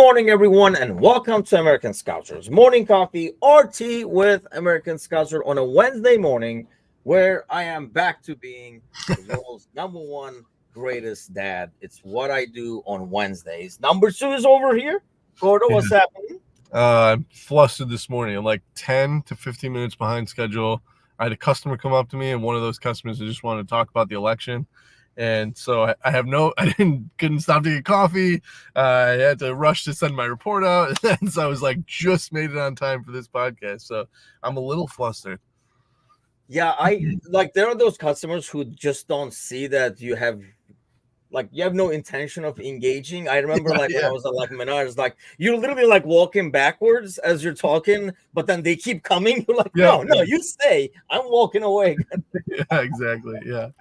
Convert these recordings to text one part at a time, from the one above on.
morning, everyone, and welcome to American Scouters Morning Coffee or Tea with American Scouter on a Wednesday morning, where I am back to being the world's number one greatest dad. It's what I do on Wednesdays. Number two is over here. Gordo, what's happening? I'm flustered this morning. I'm like 10 to 15 minutes behind schedule. I had a customer come up to me, and one of those customers just wanted to talk about the election. And so couldn't stop to get coffee. I had to rush to send my report out. And so I was like, just made it on time for this podcast. So I'm a little flustered. Yeah, there are those customers who just don't see that you have no intention of engaging. I remember when I was at Menards, you're literally walking backwards as you're talking, but then they keep coming. You're like, no, you stay. I'm walking away. Yeah, exactly. Yeah.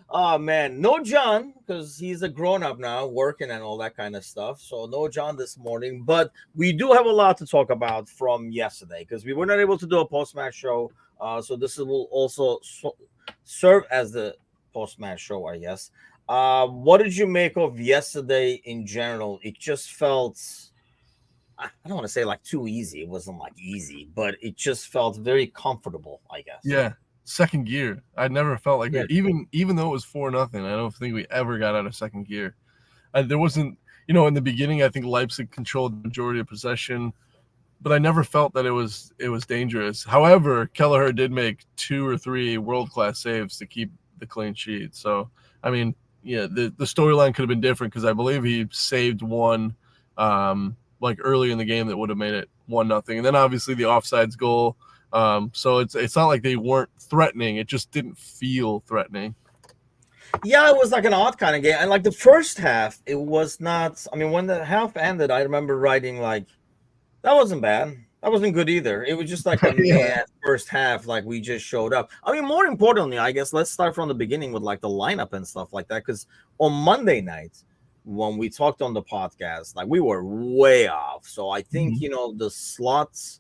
Oh man, no John, because he's a grown-up now, working and all that kind of stuff. So no John this morning, but we do have a lot to talk about from yesterday because we were not able to do a post-match show. So this will also serve as the post-match show, I guess. What did you make of yesterday in general? It just felt, I don't want to say too easy. It wasn't easy, but it just felt very comfortable, I guess. Yeah. Second gear. I never felt like it. Even though it was 4-0, I don't think we ever got out of second gear. There wasn't, in the beginning, I think Leipzig controlled the majority of possession, but I never felt that it was dangerous. However, Kelleher did make 2 or 3 world-class saves to keep the clean sheet. So, I mean, the storyline could have been different because I believe he saved one early in the game that would have made it 1-0. And then obviously the offsides goal. So it's not like they weren't threatening. It just didn't feel threatening. Yeah, it was an odd kind of game. And the first half, it was not. I mean, when the half ended, I remember writing that wasn't bad. That wasn't good either. It was just a first half, we just showed up. I mean, more importantly, I guess let's start from the beginning with the lineup and stuff like that. Because on Monday night, when we talked on the podcast, we were way off. So I think the slots.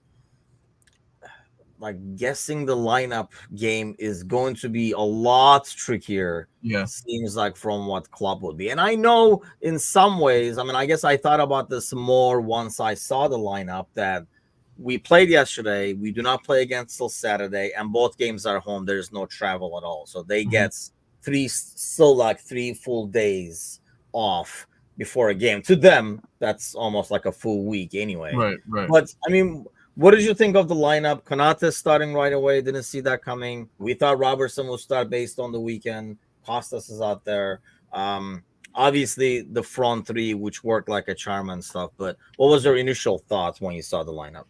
Guessing the lineup game is going to be a lot trickier. Yeah. Seems from what club would be. And I know in some ways, I mean, I guess I thought about this more once I saw the lineup that we played yesterday. We do not play again till Saturday, and both games are home. There's no travel at all. So they get 3 full days off before a game. To them, that's almost a full week anyway. Right. But I mean, what did you think of the lineup? Konate starting right away. Didn't see that coming. We thought Robertson would start based on the weekend. Costas is out there. Obviously, the front three, which worked like a charm and stuff. But what was your initial thoughts when you saw the lineup?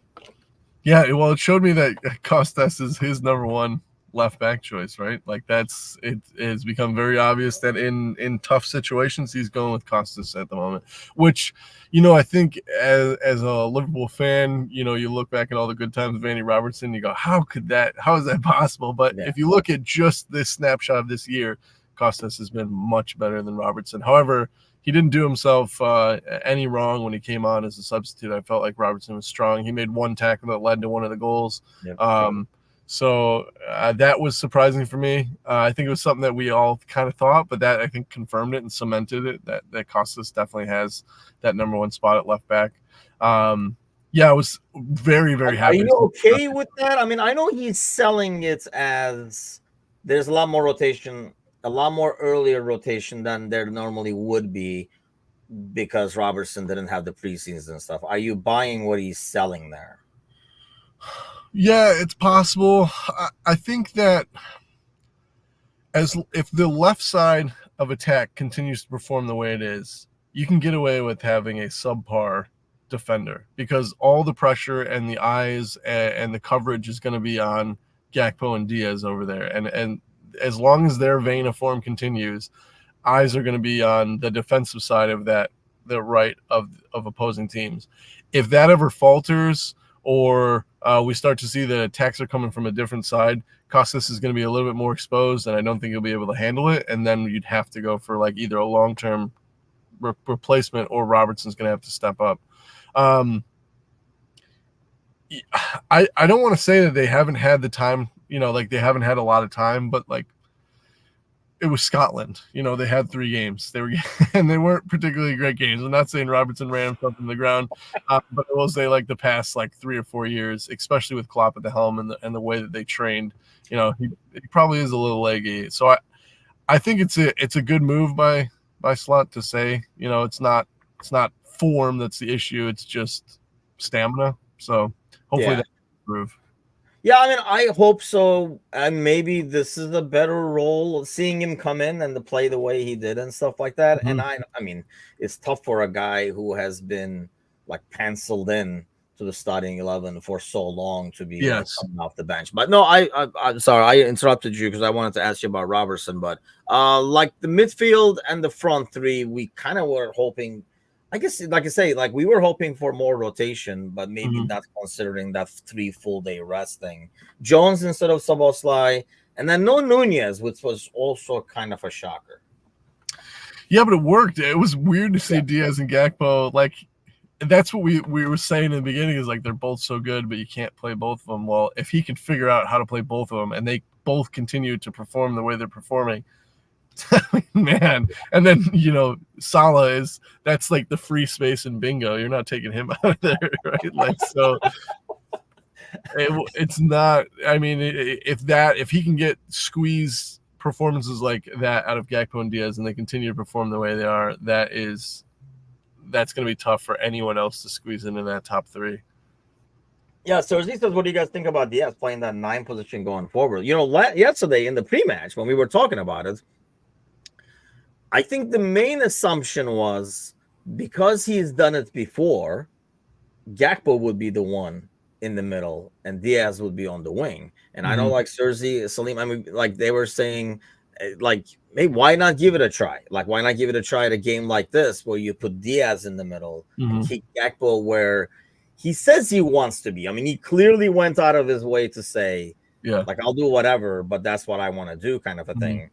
Yeah, well, it showed me that Costas is his number one left back choice, right? It has become very obvious that in tough situations he's going with Costas at the moment, which I think as a Liverpool fan, you look back at all the good times of Andy Robertson, you go, how is that possible? But if you look at just this snapshot of this year, Costas has been much better than Robertson. However, he didn't do himself any wrong when he came on as a substitute. I felt like Robertson was strong. He made one tackle that led to one of the goals. So that was surprising for me. I think it was something that we all kind of thought, but that I think confirmed it and cemented it, that Costas definitely has that number one spot at left back. I was very, very happy. Are you okay with that? I mean, I know he's selling it as there's a lot more rotation, a lot more earlier rotation than there normally would be because Robertson didn't have the preseason and stuff. Are you buying what he's selling there? Yeah, it's possible. I think that if the left side of attack continues to perform the way it is, you can get away with having a subpar defender because all the pressure and the eyes and the coverage is going to be on Gakpo and Diaz over there. And as long as their vein of form continues, eyes are going to be on the defensive side of the right of opposing teams. If that ever falters, or we start to see the attacks are coming from a different side, Costas is going to be a little bit more exposed, and I don't think he'll be able to handle it. And then you'd have to go for either a long-term replacement or Robertson's going to have to step up. I don't want to say that they haven't had the time, they haven't had a lot of time, but it was Scotland. They had 3 games. They were and they weren't particularly great games. I'm not saying Robertson ran himself in the ground, but I will say like the past like 3 or 4 years, especially with Klopp at the helm and the way that they trained, he probably is a little leggy. So I think it's a good move by Slot to say, it's not form that's the issue. It's just stamina. So hopefully that will improve. Yeah, I mean, I hope so. And maybe this is a better role, seeing him come in and to play the way he did and stuff like that. Mm-hmm. And I mean, it's tough for a guy who has been like penciled in to the starting 11 for so long to be like coming off the bench. But no, I'm sorry, I interrupted you because I wanted to ask you about Robertson. But like the midfield and the front 3, we kind of were hoping. I guess, like I say, like we were hoping for more rotation, but maybe not considering that 3 full day rest thing. Jones instead of Szoboszlai, and then no Nunez, which was also kind of a shocker. Yeah, but it worked. It was weird to see Diaz and Gakpo. Like, that's what we were saying in the beginning, is like they're both so good, but you can't play both of them. Well, if he can figure out how to play both of them, and they both continue to perform the way they're performing, man. And then Salah that's like the free space in bingo. You're not taking him out of there, right? Like, so it's not. I mean, if he can squeeze performances like that out of Gakpo and Diaz, and they continue to perform the way they are, that's going to be tough for anyone else to squeeze into that top 3. Yeah, so says, what do you guys think about Diaz playing that 9 position going forward? Yesterday in the pre-match when we were talking about it, I think the main assumption was because he's done it before, Gakpo would be the one in the middle and Diaz would be on the wing. And I know like Salim, I mean, like they were saying, like, hey, why not give it a try? Like, why not give it a try at a game like this where you put Diaz in the middle and keep Gakpo where he says he wants to be? I mean, he clearly went out of his way to say, like, I'll do whatever, but that's what I want to do, kind of a thing.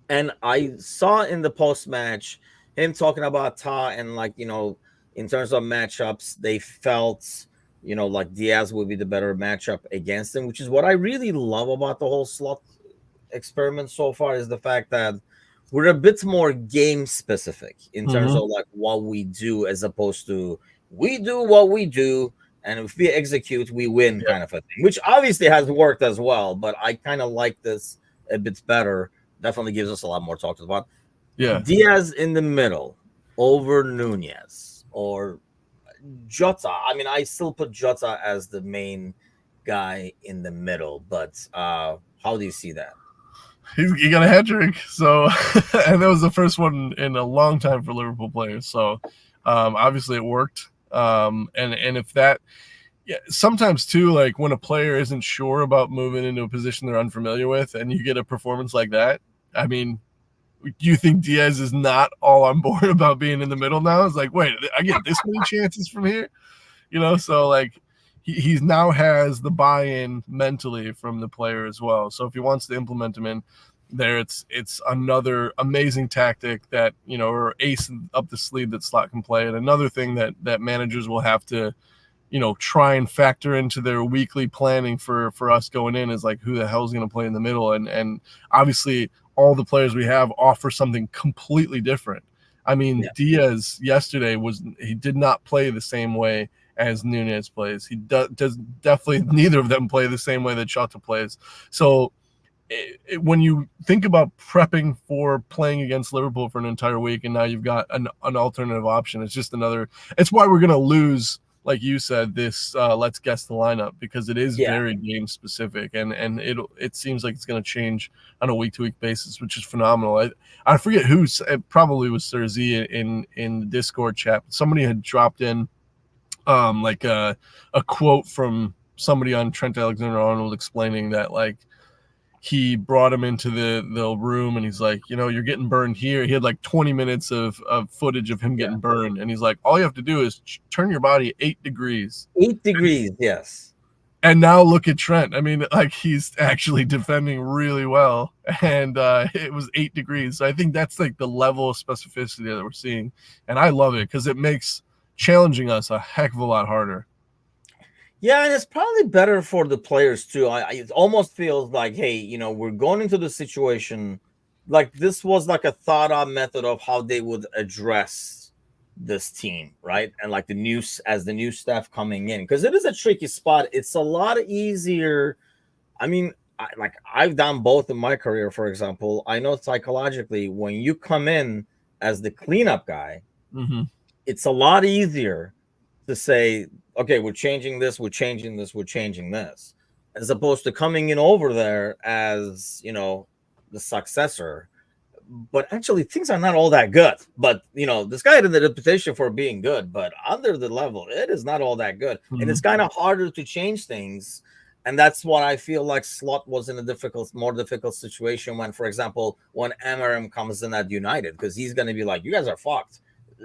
And I saw in the post-match him talking about Ta and, like, in terms of matchups, they felt, like Diaz would be the better matchup against him, which is what I really love about the whole Slot experiment so far, is the fact that we're a bit more game specific in terms of like what we do, as opposed to we do what we do, and if we execute, we win, kind of a thing, which obviously has worked as well. But I kind of like this a bit better. Definitely gives us a lot more talk to about. Yeah. Diaz in the middle over Nunez or Jota. I mean, I still put Jota as the main guy in the middle, but how do you see that? He got a hat trick, so and that was the first one in a long time for Liverpool players. So obviously it worked. And if that, sometimes too, like when a player isn't sure about moving into a position they're unfamiliar with, and you get a performance like that, I mean, do you think Diaz is not all on board about being in the middle now? It's like, wait, I get this many chances from here, So like, he now has the buy-in mentally from the player as well. So if he wants to implement him in there, it's another amazing tactic that or ace up the sleeve that Slot can play. And another thing that managers will have to try and factor into their weekly planning for us going in is like, who the hell is going to play in the middle? And obviously all the players we have offer something completely different. I mean, Diaz yesterday he did not play the same way as Nunez plays. He does definitely, neither of them play the same way that Jota plays. So when you think about prepping for playing against Liverpool for an entire week, and now you've got an alternative option, it's just it's why we're going to lose, like you said, this let's guess the lineup, because it is very game specific, and it seems like it's going to change on a week-to-week basis, which is phenomenal. I forget it probably was Serzi in the Discord chat. Somebody had dropped in like a quote from somebody on Trent Alexander-Arnold explaining that, like, he brought him into the room and he's like, you're getting burned here. He had like 20 minutes of footage of him getting burned. And he's like, all you have to do is turn your body 8 degrees. 8 degrees, yes. And now look at Trent. I mean, like, he's actually defending really well. And it was 8 degrees. So I think that's like the level of specificity that we're seeing. And I love it because it makes challenging us a heck of a lot harder. Yeah, and it's probably better for the players too. It almost feels like, hey, we're going into the situation like this was like a thought out method of how they would address this team, right? And like the new staff coming in, because it is a tricky spot. It's a lot easier. I mean, I've done both in my career. For example, I know psychologically when you come in as the cleanup guy, Mm-hmm. it's a lot easier to say, okay, we're changing this, we're changing this, we're changing this, as opposed to coming in over there as, the successor. But actually, things are not all that good. But, this guy had the reputation for being good, but under the level, it is not all that good. And it's kind of harder to change things. And that's what I feel like Slot was in a more difficult situation when, for example, when Amarim comes in at United, because he's going to be like, you guys are fucked.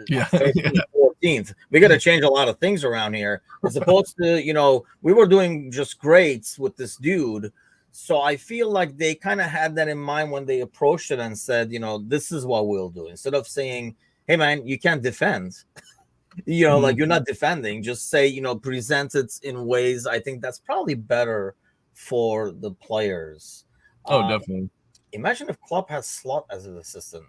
Yeah. 13th, 14th. We got to change a lot of things around here. As opposed to, we were doing just great with this dude. So I feel like they kind of had that in mind when they approached it and said, this is what we'll do. Instead of saying, hey, man, you can't defend. Like you're not defending. Just say, present it in ways. I think that's probably better for the players. Oh, definitely. Imagine if Klopp has Slot as an assistant.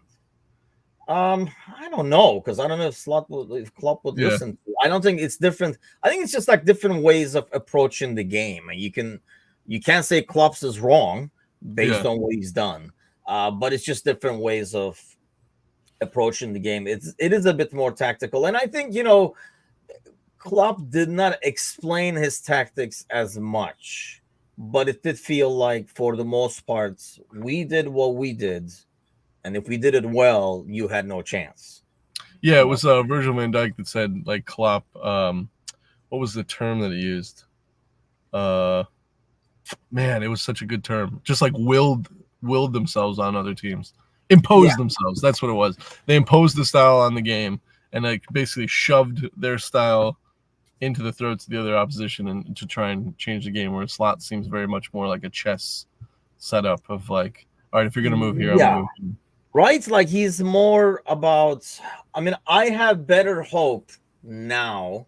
I don't know, because I don't know if Klopp would listen to. I don't think it's different. I think it's just like different ways of approaching the game. And you can't say Klopp's is wrong based on what he's done. But it's just different ways of approaching the game. It is a bit more tactical. And I think, Klopp did not explain his tactics as much, but it did feel like for the most part, we did what we did. And if we did it well, you had no chance. Yeah, it was Virgil van Dijk that said, like, Klopp, what was the term that he used? Man, it was such a good term. Just like willed themselves on other teams. Imposed themselves. That's what it was. They imposed the style on the game and like basically shoved their style into the throats of the other opposition and to try and change the game, where Slot seems very much more like a chess setup of like, all right, if you're going to move here, I'm going to move here. Right? Like he's more about, I have better hope now,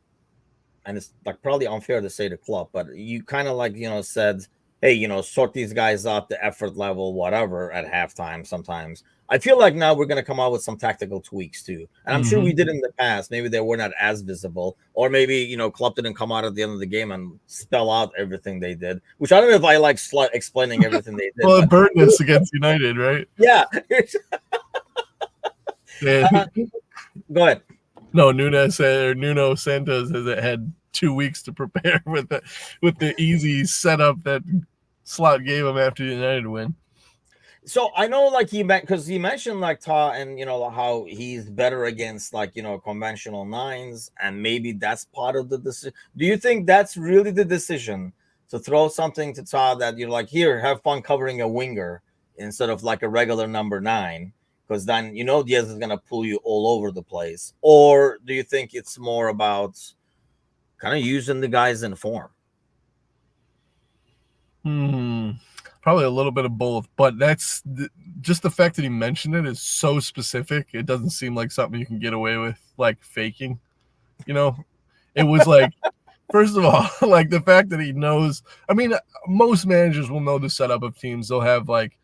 and it's like probably unfair to say the club, but you kind of like, said, hey, sort these guys out, the effort level, whatever, at halftime sometimes. I feel like now we're going to come out with some tactical tweaks too. And I'm sure we did in the past. Maybe they were not as visible, or maybe, Klopp didn't come out at the end of the game and spell out everything they did, which I don't know if I like explaining everything they did. Well, it burned us against United, right? Yeah. Go ahead. No, Nuno Santos has had 2 weeks to prepare with the easy setup that Slot gave him after the United win. So I know, like he mentioned like Ta, and how he's better against like conventional nines, and maybe that's part of the decision. Do you think that's really the decision to throw something to Ta that you're like, here, have fun covering a winger instead of like a regular number 9? Because then Diaz is gonna pull you all over the place. Or do you think it's more about kind of using the guys in form? Probably a little bit of both, but that's just the fact that he mentioned it is so specific. It doesn't seem like something you can get away with like faking. It was like, first of all, like the fact that he knows. Most managers will know the setup of teams. They'll have like,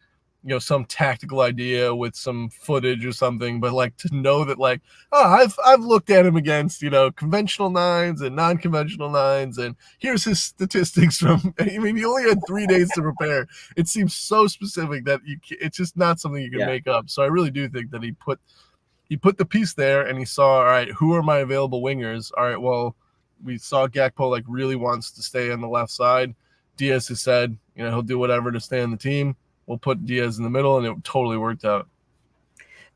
some tactical idea with some footage or something, but like to know that like, I've looked at him against, conventional nines and non-conventional nines, and here's his statistics from, he only had 3 days to prepare. It seems so specific that it's just not something you can make up. So I really do think that he put the piece there and he saw, all right, who are my available wingers? All right, well, we saw Gakpo like really wants to stay on the left side. Diaz has said, he'll do whatever to stay on the team. We'll put Diaz in the middle, and it totally worked out.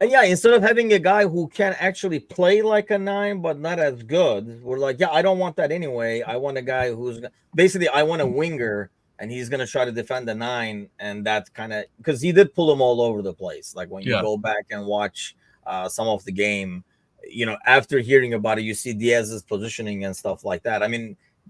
And instead of having a guy who can actually play like a 9 but not as good, we're like, I don't want that anyway. I want a guy who's basically, I want a winger, and he's going to try to defend the 9, and that's kind of because he did pull them all over the place. Like when you go back and watch some of the game, after hearing about it, you see Diaz's positioning and stuff like that.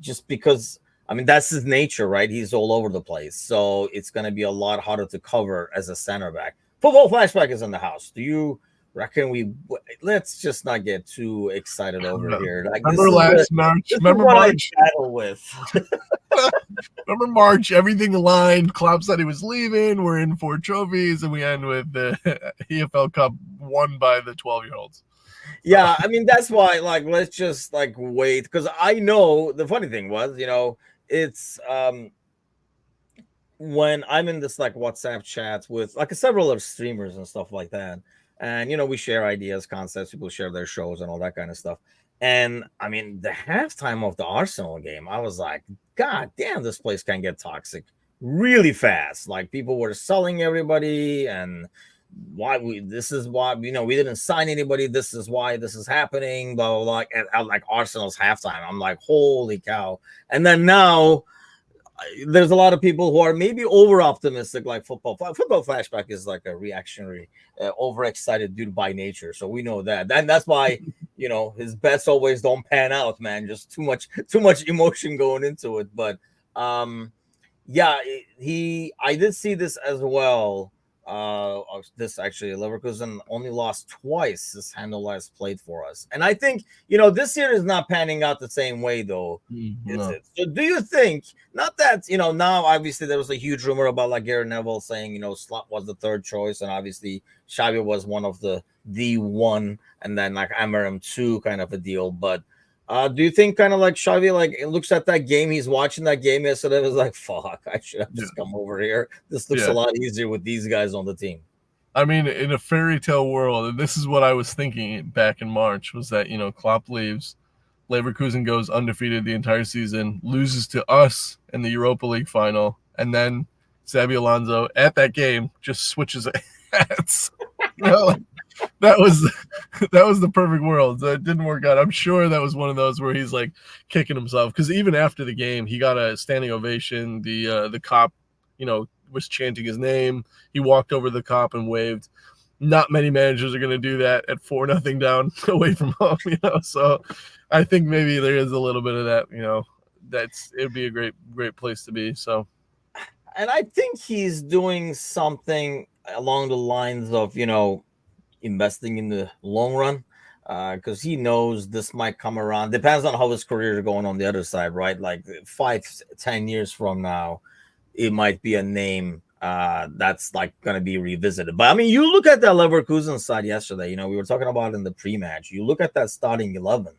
Just because. That's his nature, right? He's all over the place. So it's going to be a lot harder to cover as a center back. Football Flashback is in the house. Do you reckon let's just not get too excited over here. Like, remember last March? Remember March? I battle with. Remember March, everything aligned. Klopp said he was leaving. We're in 4 trophies, and we end with the EFL Cup won by the 12-year-olds. Yeah, I mean that's why. Like, let's just like wait, because I know the funny thing was, it's when I'm in this like WhatsApp chat with like several other streamers and stuff like that, and we share ideas, concepts, people share their shows and all that kind of stuff. And I mean, the halftime of the Arsenal game, I was like, God damn, this place can get toxic really fast. Like people were selling everybody, and this is why we didn't sign anybody. This is why this is happening. Blah blah blah. At like Arsenal's halftime, I'm like, holy cow! And then now there's a lot of people who are maybe over optimistic, like football flashback is like a reactionary, overexcited dude by nature, so we know that, and that's why his bets always don't pan out, man. Just too much emotion going into it. But yeah, I did see this as well. This actually, Leverkusen only lost twice since Handel last played for us, and I think this year is not panning out the same way though. No. Is it? So do you think, not that now obviously there was a huge rumor about like Gary Neville saying Slot was the third choice, and obviously Xavi was one of the one, and then like Amarim 2 kind of a deal, but do you think kind of like Xavi like looks at that game, he's watching that game yesterday, was like, fuck, I should have just come over here. This looks a lot easier with these guys on the team. I mean, in a fairy tale world, and this is what I was thinking back in March, was that Klopp leaves, Leverkusen goes undefeated the entire season, loses to us in the Europa League final, and then Xabi Alonso at that game just switches hats. That was the perfect world. So it didn't work out. I'm sure that was one of those where he's like kicking himself, because even after the game, he got a standing ovation. The cop, was chanting his name. He walked over the cop and waved. Not many managers are going to do that at 4-0 down away from home. So I think maybe there is a little bit of that. It'd be a great place to be. So, and I think he's doing something along the lines of investing in the long run, because he knows this might come around. Depends on how his career is going on the other side, right? Like 5-10 years from now, it might be a name that's like going to be revisited. But I mean, you look at that Leverkusen side yesterday, we were talking about in the pre-match, you look at that starting 11,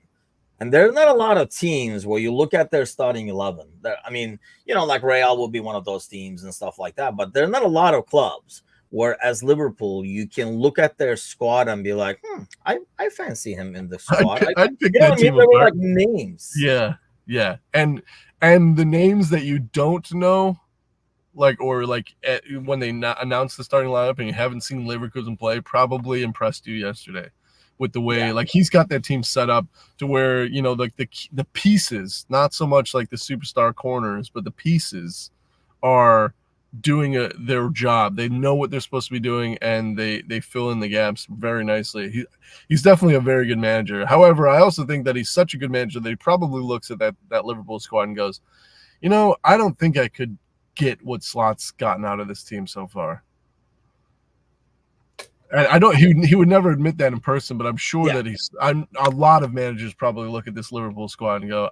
and there's not a lot of teams where you look at their starting 11. I mean, like Real will be one of those teams and stuff like that, but there's not a lot of clubs. Whereas Liverpool, you can look at their squad and be like, I fancy him in the squad. I'd pick that team apart. Like names. Yeah. And the names that you don't know, when they announced the starting lineup and you haven't seen Leverkusen play, probably impressed you yesterday with the way he's got that team set up to where like the pieces, not so much like the superstar corners, but the pieces are doing their job. They know what they're supposed to be doing, and they fill in the gaps very nicely. He's definitely a very good manager. However, I also think that he's such a good manager that he probably looks at that Liverpool squad and goes, I don't think I could get what Slot's gotten out of this team so far. And I don't. He would never admit that in person, but I'm sure that a lot of managers probably look at this Liverpool squad and go,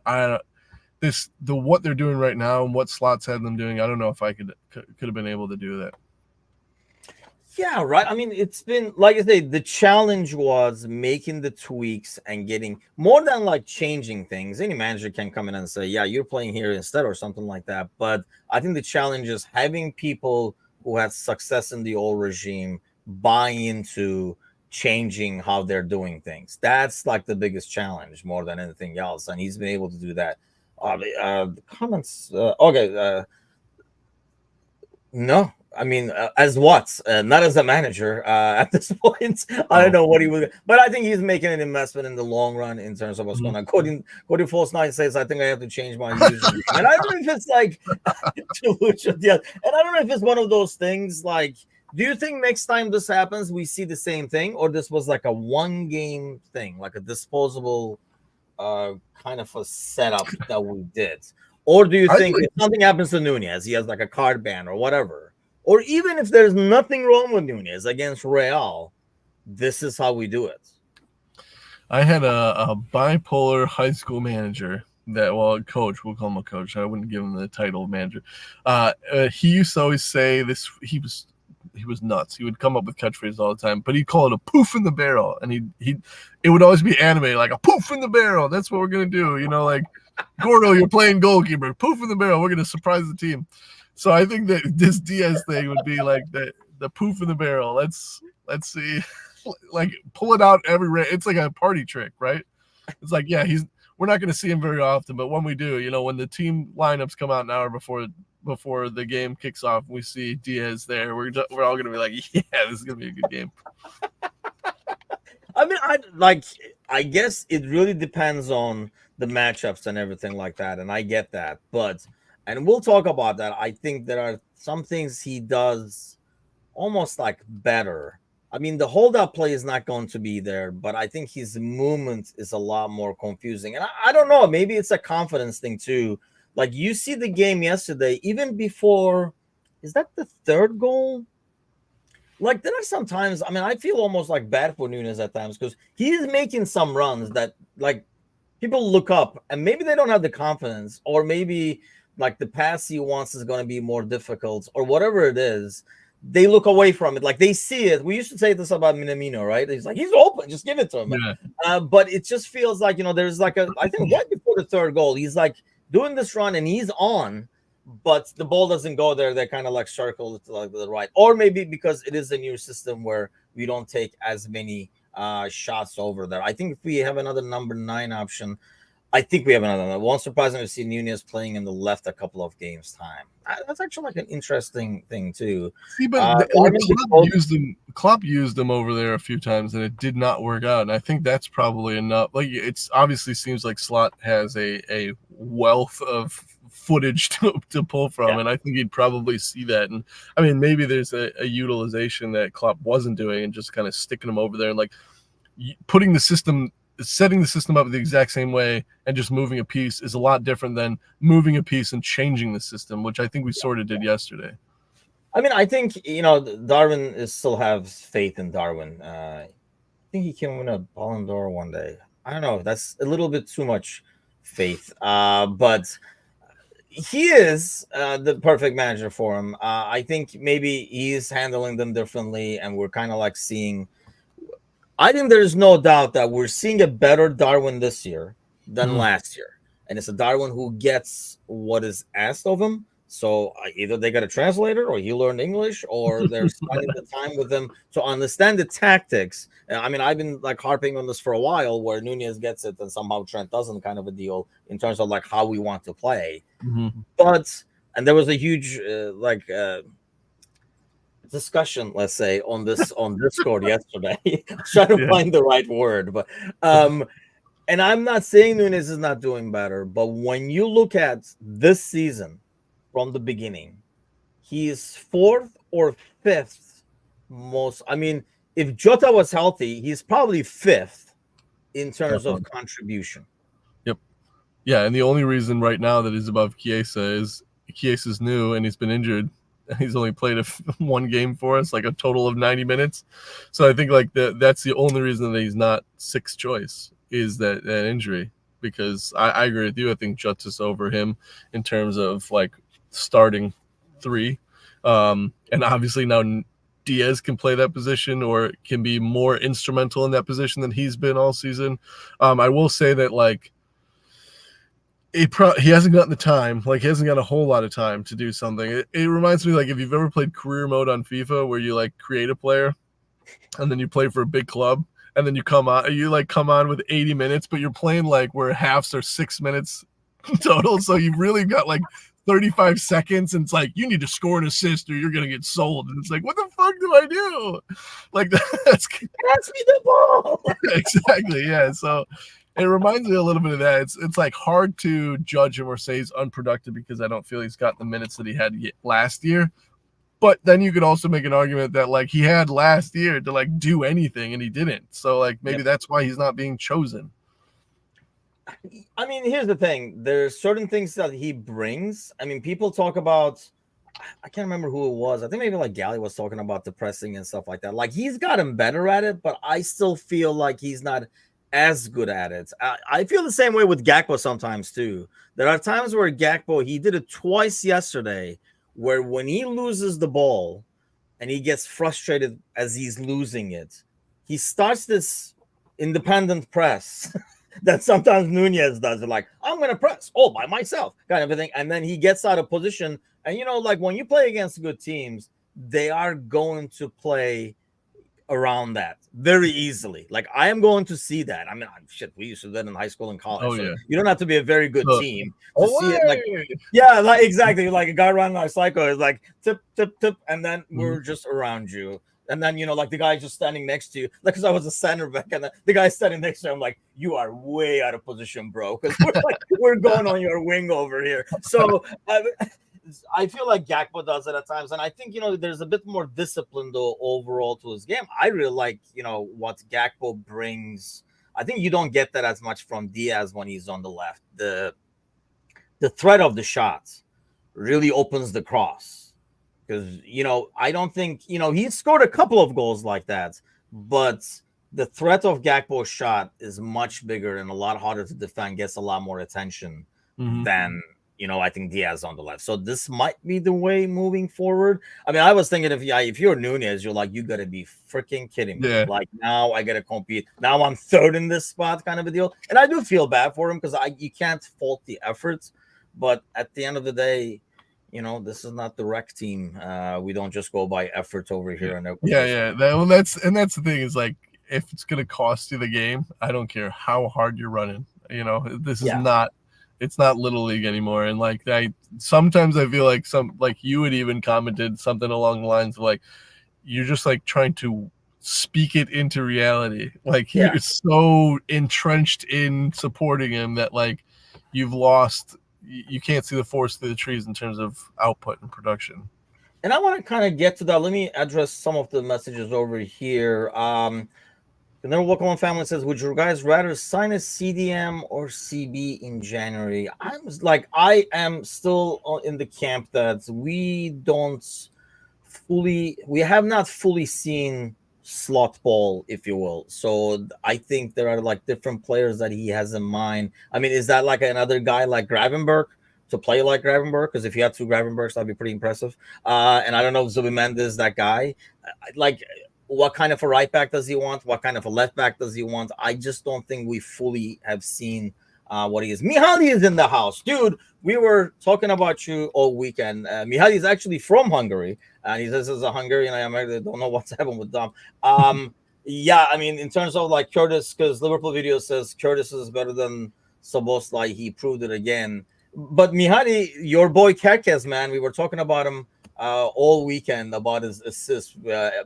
what they're doing right now and what Slot's had them doing, I don't know if I could have been able to do that. Yeah, right. I mean, it's been, like I say, the challenge was making the tweaks and getting more than like changing things. Any manager can come in and say, yeah, you're playing here instead or something like that. But I think the challenge is having people who had success in the old regime buy into changing how they're doing things. That's like the biggest challenge more than anything else. And he's been able to do that. The comments. Okay. No, I mean, as what? Not as a manager at this point. I don't know what he would, but I think he's making an investment in the long run in terms of what's going on. Cody False 9 says, I think I have to change my username. And I don't know if it's like, and I don't know if it's one of those things like, do you think next time this happens, we see the same thing, or this was like a one game thing, like a disposable kind of a setup that we did? Or do you think if something happens to Nunez, he has like a card ban or whatever, or even if there's nothing wrong with Nunez against Real, this is how we do it? I had a bipolar high school manager Coach, we'll call him a coach. I wouldn't give him the title of manager. He used to always say this. He was nuts. He would come up with catchphrases all the time, but he'd call it a poof in the barrel, and it would always be animated like a poof in the barrel. That's what we're gonna do, like Gordo, you're playing goalkeeper, poof in the barrel. We're gonna surprise the team. So I think that this Diaz thing would be like the poof in the barrel. Let's see, like pull it out it's like a party trick, right? It's like, yeah, we're not going to see him very often, but when we do, when the team lineups come out an hour before the game kicks off, we see Diaz there. We're all going to be like, yeah, this is going to be a good game. I mean, I guess it really depends on the matchups and everything like that, and I get that, and we'll talk about that. I think there are some things he does almost like better. I mean, the hold-up play is not going to be there, but I think his movement is a lot more confusing. And I don't know, maybe it's a confidence thing too. Like, you see the game yesterday, even before, is that the third goal? Like, there are sometimes, I mean, I feel almost like bad for Nunes at times because he's making some runs that, like, people look up and maybe they don't have the confidence, or maybe, like, the pass he wants is going to be more difficult or whatever it is. They look away from it, like they see it. We used to say this about Minamino, right? He's like, he's open, just give it to him. Yeah. But it just feels like, there's like I think right before the third goal, he's like doing this run and he's on, but the ball doesn't go there. They kind of like circle it to like the right, or maybe because it is a new system where we don't take as many shots over there. I think if we have another number 9 option, I think we have another one. It won't surprise me to see Nunez playing in the left a couple of games time. That's actually like an interesting thing too. See, but Klopp used them over there a few times, and it did not work out. And I think that's probably enough. Like, it's obviously seems like Slot has a wealth of footage to pull from, and I think he'd probably see that. And I mean, maybe there's a utilization that Klopp wasn't doing, and just kind of sticking them over there and like putting setting the system up the exact same way and just moving a piece is a lot different than moving a piece and changing the system, which I think we sort of did yesterday. I mean, I think, Darwin still has faith in Darwin. I think he can win a Ballon d'Or one day. I don't know. That's a little bit too much faith. But he is the perfect manager for him. I think maybe he's handling them differently, and we're kind of like seeing – I think there's no doubt that we're seeing a better Darwin this year than last year. And it's a Darwin who gets what is asked of him. So either they got a translator, or he learned English, or they're spending the time with him to understand the tactics. I mean, I've been like harping on this for a while, where Nunez gets it and somehow Trent doesn't, kind of a deal in terms of like how we want to play. And there was a huge discussion, let's say, on Discord yesterday. Trying to find the right word, but and I'm not saying Nunez is not doing better, but when you look at this season from the beginning, he is 4th or 5th most. I mean, if Jota was healthy, he's probably 5th in terms of contribution. Yep. Yeah, and the only reason right now that he's above Chiesa is Chiesa's new and he's been injured. He's only played one game for us, like a total of 90 minutes. So I think like that's the only reason that he's not 6th choice is that injury, because I agree with you. I think Jota's over him in terms of like starting 3. And obviously now Diaz can play that position or can be more instrumental in that position than he's been all season. I will say that like, he hasn't gotten the time. Like, he hasn't got a whole lot of time to do something. It reminds me, like, if you've ever played career mode on FIFA, where you like create a player and then you play for a big club and then you come on with 80 minutes, but you're playing like where halves are 6 minutes total. So you've really got like 35 seconds, and it's like, you need to score an assist or you're going to get sold. And it's like, what the fuck do I do? Like, pass me the ball. Exactly. Yeah. So it reminds me a little bit of that. It's like hard to judge him or say he's unproductive because I don't feel he's got the minutes that he had last year. But then you could also make an argument that like he had last year to like do anything and he didn't. So like maybe that's why he's not being chosen. I mean, here's the thing. There's certain things that he brings. I mean, people talk about, I can't remember who it was. I think maybe like Gally was talking about the pressing and stuff like that. Like, he's gotten better at it, but I still feel like he's not as good at it. I feel the same way with Gakpo sometimes too. There are times where Gakpo, he did it twice yesterday, where when he loses the ball and he gets frustrated as he's losing it, he starts this independent press that sometimes Nunez does. Like, I'm going to press all by myself, kind of a thing. And then he gets out of position. And, you know, like when you play against good teams, they are going to play around that very easily. Like, I am going to see that. I mean, shit, we used to do that in high school and college. Oh, so yeah. You don't have to be a very good team to see it. Like, Away! yeah, like exactly. Like a guy running like psycho is like tip, tip, tip, and then we're just around you. And then, you know, like the guy just standing next to you, like, because I was a center back, and the guy standing next to him, like, you are way out of position, bro, because we're going on your wing over here. So I feel like Gakpo does it at times, and I think, you know, there's a bit more discipline though overall to his game. I really like, you know, what Gakpo brings. I think you don't get that as much from Diaz when he's on the left. The threat of the shots really opens the cross. Because, you know, I don't think, you know, he scored a couple of goals like that, but the threat of Gakpo's shot is much bigger and a lot harder to defend, gets a lot more attention than, you know, I think Diaz on the left. So this might be the way moving forward. I mean, I was thinking if you're Nunez, you're like, you got to be freaking kidding me. Yeah. Like, now I got to compete. Now I'm third in this spot, kind of a deal. And I do feel bad for him because you can't fault the efforts. But at the end of the day, you know, this is not the rec team. We don't just go by efforts over here. And that's the thing is, like, if it's gonna cost you the game, I don't care how hard you're running. You know, this is not. It's not Little League anymore. And like, sometimes I feel like you had even commented something along the lines of like, you're just like trying to speak it into reality. Like you're so entrenched in supporting him that like you've lost. You can't see the forest through the trees in terms of output and production. And I want to kind of get to that. Let me address some of the messages over here. The Never Walk Alone family says, would you guys rather sign a CDM or CB in January? I am still in the camp that we have not fully seen slot ball, if you will. So I think there are like different players that he has in mind. I mean, is that like another guy like Gravenberch to play like Gravenberch? Because if you had two Gravenberchs, that'd be pretty impressive. And I don't know if Zubimendi is that guy. Like, what kind of a right back does he want? What kind of a left back does he want? I just don't think we fully have seen what he is. Mihaly is in the house. Dude, we were talking about you all weekend. Mihaly is actually from Hungary. And he says he's a Hungarian. I don't know what's happened with Dom. Yeah, I mean, in terms of like Curtis, because Liverpool video says Curtis is better than Szoboszlai. He proved it again. But Mihaly, your boy Kerkez, man, we were talking about him all weekend about his assists,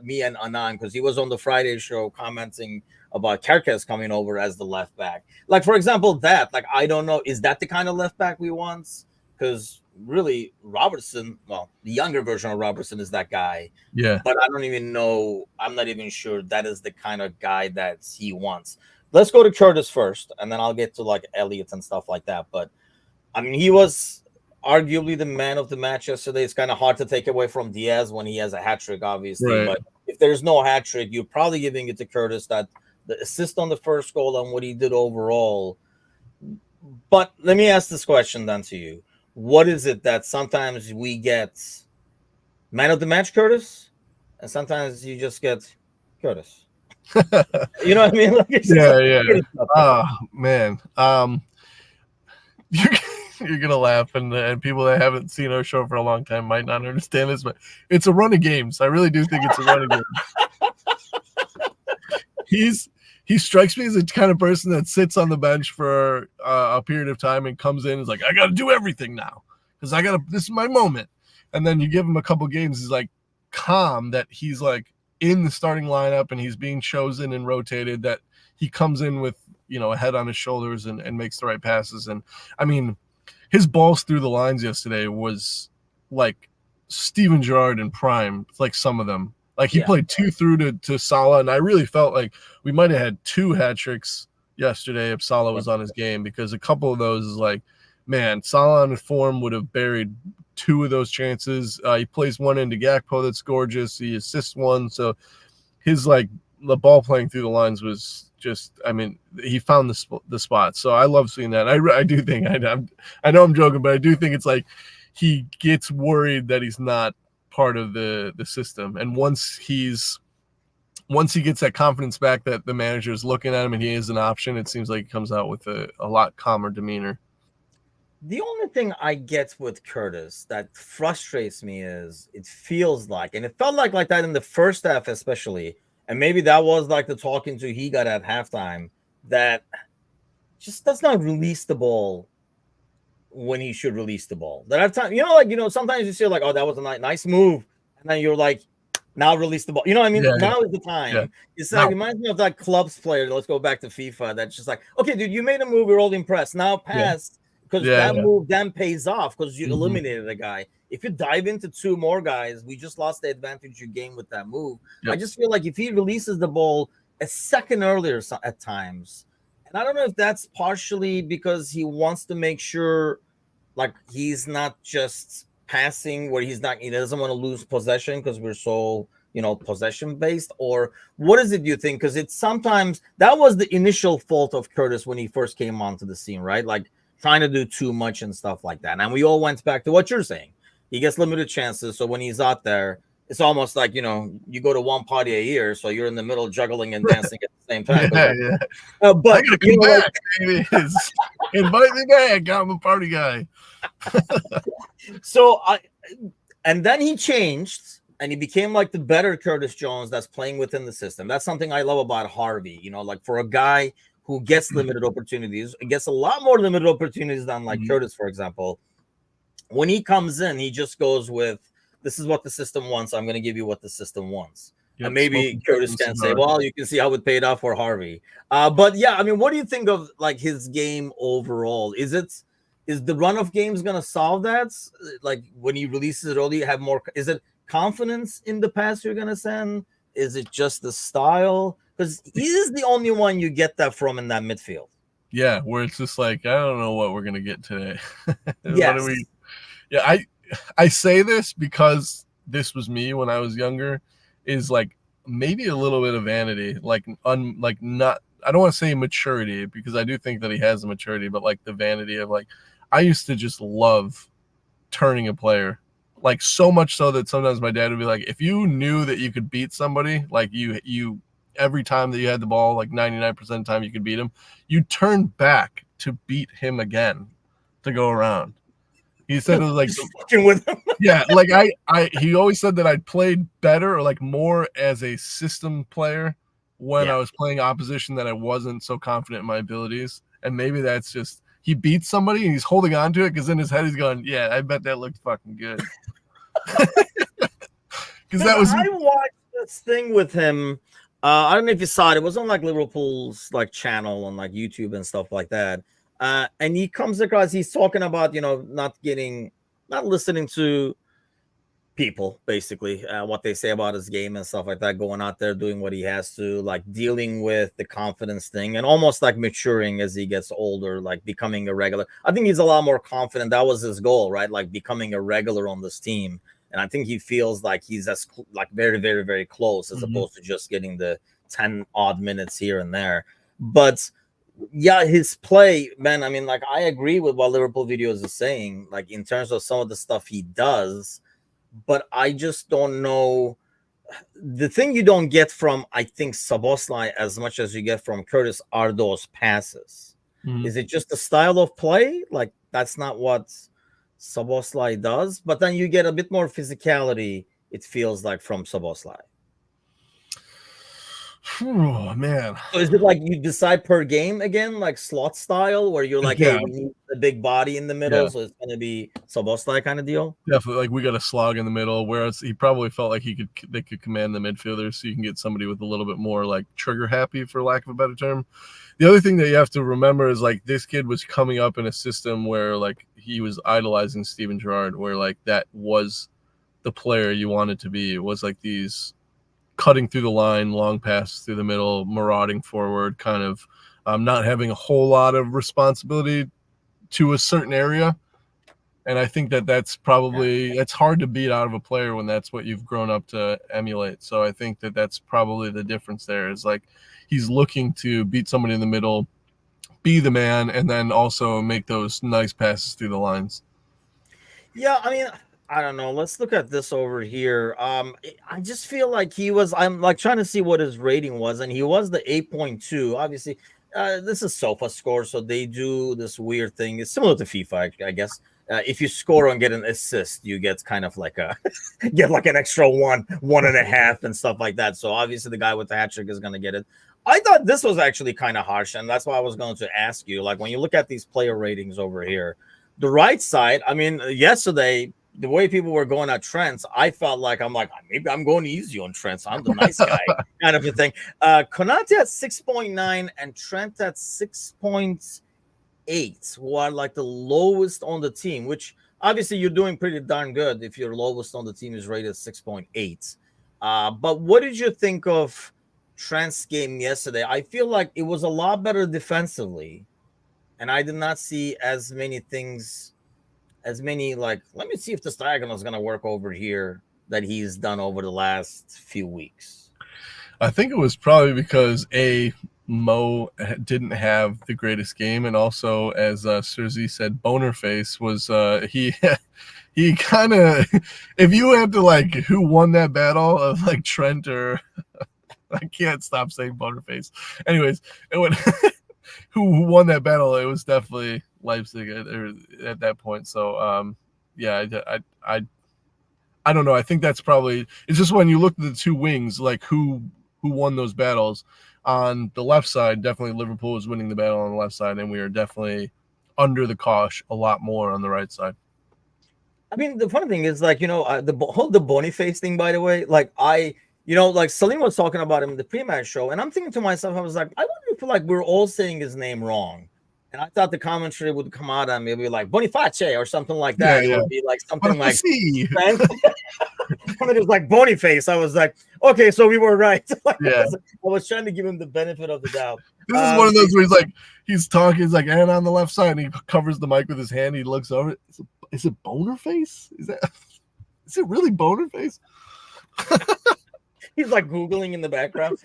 me and Anand, because he was on the Friday show commenting about Kerkez coming over as the left back. Like, for example, I don't know, is that the kind of left back we want? Because really, Robertson, well, the younger version of Robertson is that guy. Yeah. But I don't even know, I'm not even sure that is the kind of guy that he wants. Let's go to Curtis first, and then I'll get to like Elliott and stuff like that. But I mean, he was arguably the man of the match yesterday. It's kind of hard to take away from Diaz when he has a hat trick, obviously. Right. But if there's no hat trick, you're probably giving it to Curtis, that the assist on the first goal and what he did overall. But let me ask this question then to you. What is it that sometimes we get man of the match Curtis, and sometimes you just get Curtis? You know what I mean? Like, yeah. Oh, man. You're gonna laugh, and people that haven't seen our show for a long time might not understand this, but it's a run of games. I really do think it's a run of games. He strikes me as the kind of person that sits on the bench for a period of time and comes in and is like, I got to do everything now because this is my moment. And then you give him a couple games, he's like calm that he's like in the starting lineup and he's being chosen and rotated, that he comes in with, you know, a head on his shoulders and makes the right passes. And I mean, his balls through the lines yesterday was like Steven Gerrard in prime, like some of them. Like he played 2 through to Salah, and I really felt like we might have had 2 hat tricks yesterday if Salah was on his game, because a couple of those is like, man, Salah on form would have buried 2 of those chances. He plays one into Gakpo that's gorgeous. He assists one, so his like the ball playing through the lines was I mean, he found the spot. So I love seeing that. I do think I know I'm joking, but I do think it's like he gets worried that he's not part of the system, and once he gets that confidence back that the manager is looking at him and he is an option, it seems like he comes out with a lot calmer demeanor. The only thing I get with Curtis that frustrates me is it feels like, and it felt like that in the first half especially, and maybe that was like the talking to he got at halftime, that just does not release the ball when he should release the ball. That I've time, sometimes you see like, oh, that was a nice move, and then you're like, now release the ball. You know what I mean? Yeah, now is the time. Yeah. It's like, it reminds me of that clubs player. Let's go back to FIFA. That's just like, okay, dude, you made a move. We're all impressed. Now pass, because that move then pays off because you eliminated a guy. If you dive into two more guys, we just lost the advantage you gained with that move. Yep. I just feel like if he releases the ball a second earlier at times, and I don't know if that's partially because he wants to make sure like he's not just passing where he doesn't want to lose possession because we're so possession based, or what is it you think? Because it's sometimes that was the initial fault of Curtis when he first came onto the scene, right? Like trying to do too much and stuff like that. And we all went back to what you're saying. He gets limited chances, so when he's out there, it's almost like you go to one party a year, so you're in the middle juggling and dancing at the same time. But I gotta come back, baby. Invite me back. I'm a party guy. And then he changed and he became like the better Curtis Jones that's playing within the system. That's something I love about Harvey. Like for a guy who gets limited opportunities, gets a lot more limited opportunities than like Curtis, for example. When he comes in, he just goes with, this is what the system wants. I'm going to give you what the system wants. Yep, and maybe Curtis can say, well, you can see how it paid off for Harvey. But yeah, I mean, what do you think of like his game overall? Is the run of games going to solve that? Like when he releases it early, have more, is it confidence in the pass you're going to send? Is it just the style? Because he is the only one you get that from in that midfield. Yeah, where it's just like, I don't know what we're going to get today. Yes. Yeah, I say this because this was me when I was younger, is like maybe a little bit of vanity, not, I don't want to say maturity because I do think that he has the maturity, but like the vanity of like, I used to just love turning a player, like so much so that sometimes my dad would be like, if you knew that you could beat somebody, like you every time that you had the ball, like 99% of the time you could beat him, you turn back to beat him again to go around. He said it was like fucking with him. Yeah, like he always said that I played better or like more as a system player when I was playing opposition, that I wasn't so confident in my abilities. And maybe that's just he beats somebody and he's holding on to it because in his head he's going, yeah, I bet that looked fucking good. Because that was I watched this thing with him. I don't know if you saw it. It was on like Liverpool's like channel on like YouTube and stuff like that. And he comes across, he's talking about, not listening to people, basically, what they say about his game and stuff like that, going out there, doing what he has to, like dealing with the confidence thing and almost like maturing as he gets older, like becoming a regular. I think he's a lot more confident. That was his goal, right? Like becoming a regular on this team. And I think he feels like he's like very, very, very close as opposed to just getting the 10 odd minutes here and there. But yeah, his play, man, I mean, like I agree with what Liverpool Videos is saying, like in terms of some of the stuff he does, but I just don't know. The thing you don't get from, I think, Szoboszlai as much as you get from Curtis are those passes. Is it just the style of play? Like that's not what Szoboszlai does, but then you get a bit more physicality, it feels like, from Szoboszlai. Oh man. So is it like you decide per game again, like slot style, where you're like, hey, we need the big body in the middle, so it's going to be Szoboszlai kind of deal? Definitely, like we got a slog in the middle, whereas he probably felt like they could command the midfielders, so you can get somebody with a little bit more like trigger happy, for lack of a better term. The other thing that you have to remember is like this kid was coming up in a system where like he was idolizing Steven Gerrard, where like that was the player you wanted to be. It was like these cutting through the line, long pass through the middle, marauding forward, kind of not having a whole lot of responsibility to a certain area. And I think that's probably it's hard to beat out of a player when that's what you've grown up to emulate. So I think that's probably the difference there is like he's looking to beat somebody in the middle, be the man, and then also make those nice passes through the lines. Yeah, I mean, I don't know. Let's look at this over here. I just feel like I'm like trying to see what his rating was, and he was the 8.2. Obviously, this is Sofa Score, so they do this weird thing. It's similar to FIFA, I guess. If you score and get an assist, you get kind of like a get like an extra 1.5, and stuff like that. So obviously, the guy with the hat trick is going to get it. I thought this was actually kind of harsh, and that's why I was going to ask you. Like when you look at these player ratings over here, the right side. I mean, yesterday the way people were going at Trent, I felt like maybe I'm going easy on Trent. So I'm the nice guy, kind of a thing. Konate at 6.9 and Trent at 6.8, who are like the lowest on the team, which obviously you're doing pretty darn good if your lowest on the team is rated 6.8. But what did you think of Trent's game yesterday? I feel like it was a lot better defensively, and I did not see as many things, like, let me see if this diagonal is going to work over here that he's done over the last few weeks. I think it was probably because Mo didn't have the greatest game, and also, as Serzi said, Boner Face was he kind of, if you had to like who won that battle of like Trent or I can't stop saying Boner Face. Anyways, it went who won that battle? It was definitely Leipzig at that point. So yeah, I don't know. I think that's probably, it's just when you look at the two wings, like who won those battles. On the left side, definitely Liverpool was winning the battle on the left side, and we are definitely under the cosh a lot more on the right side. I mean, the funny thing is, like, the Boniface thing, by the way, like like Salim was talking about him in the pre-match show, and I'm thinking to myself, I was like, I wonder if like we're all saying his name wrong. And I thought the commentary would come out on maybe like Boniface or something like that. Yeah. It would be like something like when it was like Boniface, I was like, okay, so we were right. Like, yeah. I was trying to give him the benefit of the doubt. This is one of those where he's talking, he's like, and on the left side, and he covers the mic with his hand. He looks over. Is it Boner Face? Is it really Boner Face? He's like Googling in the background.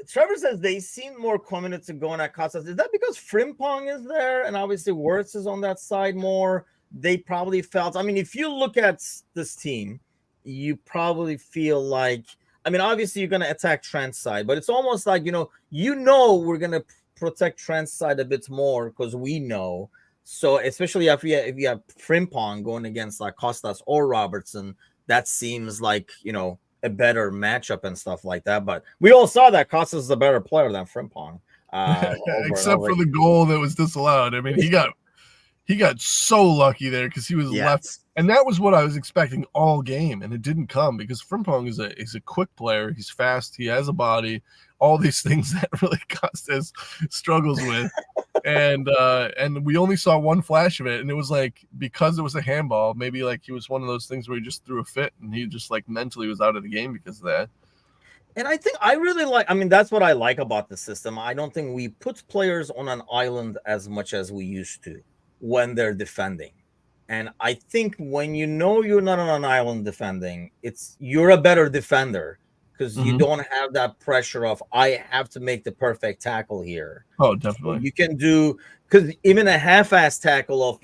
Trevor says they seem more committed to going at Costas. Is that because Frimpong is there and obviously Wirtz is on that side more? They probably felt, I mean, if you look at this team, you probably feel like, I mean, obviously you're going to attack Trent's side, but it's almost like, we're going to protect Trent's side a bit more because we know. So especially if you have Frimpong going against like Costas or Robertson, that seems like, a better matchup and stuff like that. But we all saw that Costas is a better player than Frimpong. Except for the goal that was disallowed. I mean, he got so lucky there because he was left. And that was what I was expecting all game, and it didn't come because Frimpong is a quick player. He's fast. He has a body. All these things that really Costas struggles with. And we only saw one flash of it, and it was like because it was a handball, maybe like he was one of those things where he just threw a fit and he just like mentally was out of the game because of that. And I think I really that's what I like about the system. I don't think we put players on an island as much as we used to when they're defending. And I think when you're not on an island defending, you're a better defender because you don't have that pressure of I have to make the perfect tackle here. Oh, definitely. So you can do, because even a half-ass tackle of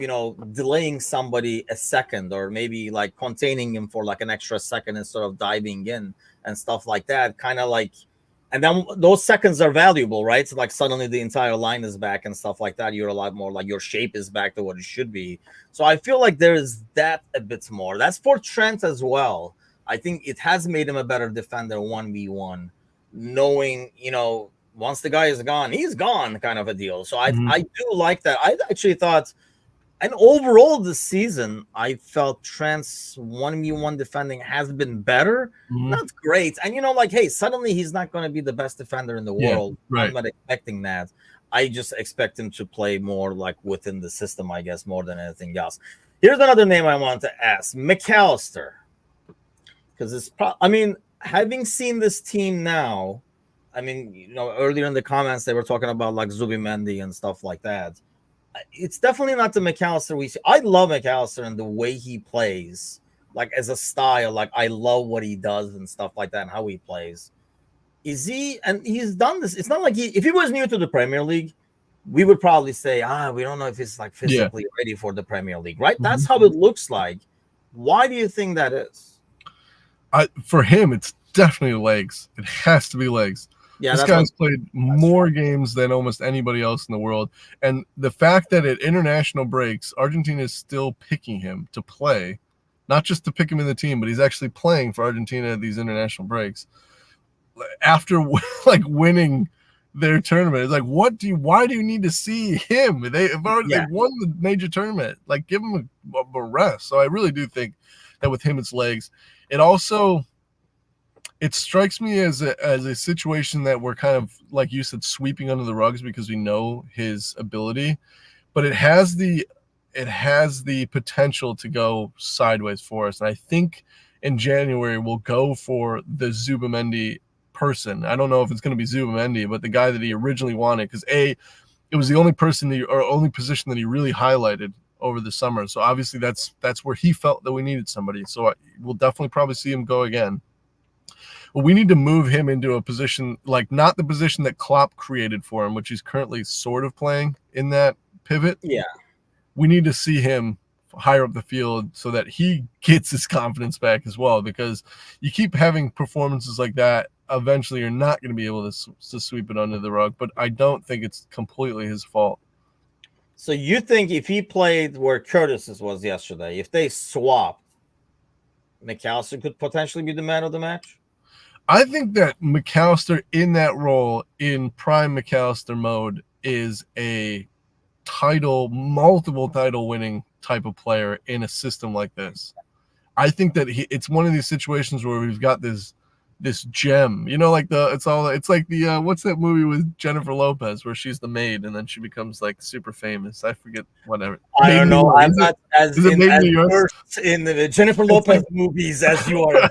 delaying somebody a second or maybe like containing him for like an extra second instead of diving in and stuff like that, kind of like, and then those seconds are valuable, right? So like suddenly the entire line is back and stuff like that. You're a lot more like your shape is back to what it should be. So I feel like there is that a bit more. That's for Trent as well. I think it has made him a better defender 1v1, knowing, once the guy is gone, he's gone kind of a deal. So I do like that. I actually thought, and overall this season, I felt Trent's 1v1 defending has been better. Not great. And, hey, suddenly he's not going to be the best defender in the world. Right. I'm not expecting that. I just expect him to play more like within the system, I guess, more than anything else. Here's another name I want to ask, McAllister. Because having seen this team now, earlier in the comments, they were talking about like Zubimendi and stuff like that. it's definitely not the McAllister we see. I love McAllister and the way he plays, like as a style. Like I love what he does and stuff like that, and how he plays. Is he? And he's done this. It's not like if he was new to the Premier League, we would probably say, we don't know if he's like physically ready for the Premier League, right? That's how it looks like. Why do you think that is? For him, it's definitely legs. It has to be legs. Yeah, this guy's played more games than almost anybody else in the world. And the fact that at international breaks, Argentina is still picking him to play, not just to pick him in the team, but he's actually playing for Argentina at these international breaks. After like winning their tournament, it's like, why do you need to see him? They've won the major tournament. Like, give him a rest. So I really do think that with him, it's legs. It strikes me as a situation that we're kind of, like you said, sweeping under the rugs because we know his ability, but it has the potential to go sideways for us. And I think in January we'll go for the Zubamendi person. I don't know if it's going to be Zubamendi, but the guy that he originally wanted, because it was the only only position that he really highlighted over the summer. So obviously that's where he felt that we needed somebody. So we'll definitely probably see him go again. Well, we need to move him into a position, like not the position that Klopp created for him, which he's currently sort of playing in that pivot. Yeah. We need to see him higher up the field so that he gets his confidence back as well, because you keep having performances like that, eventually you're not going to be able to sweep it under the rug, but I don't think it's completely his fault. So you think if he played where Curtis was yesterday, if they swapped, McAllister could potentially be the man of the match? I think that McAllister in that role, in prime McAllister mode, is a multiple title winning type of player in a system like this. I think that it's one of these situations where we've got this gem, like it's like the what's that movie with Jennifer Lopez where she's the maid and then she becomes like super famous? I forget, whatever. I don't know. I'm not as versed in the Jennifer Lopez movies as you are.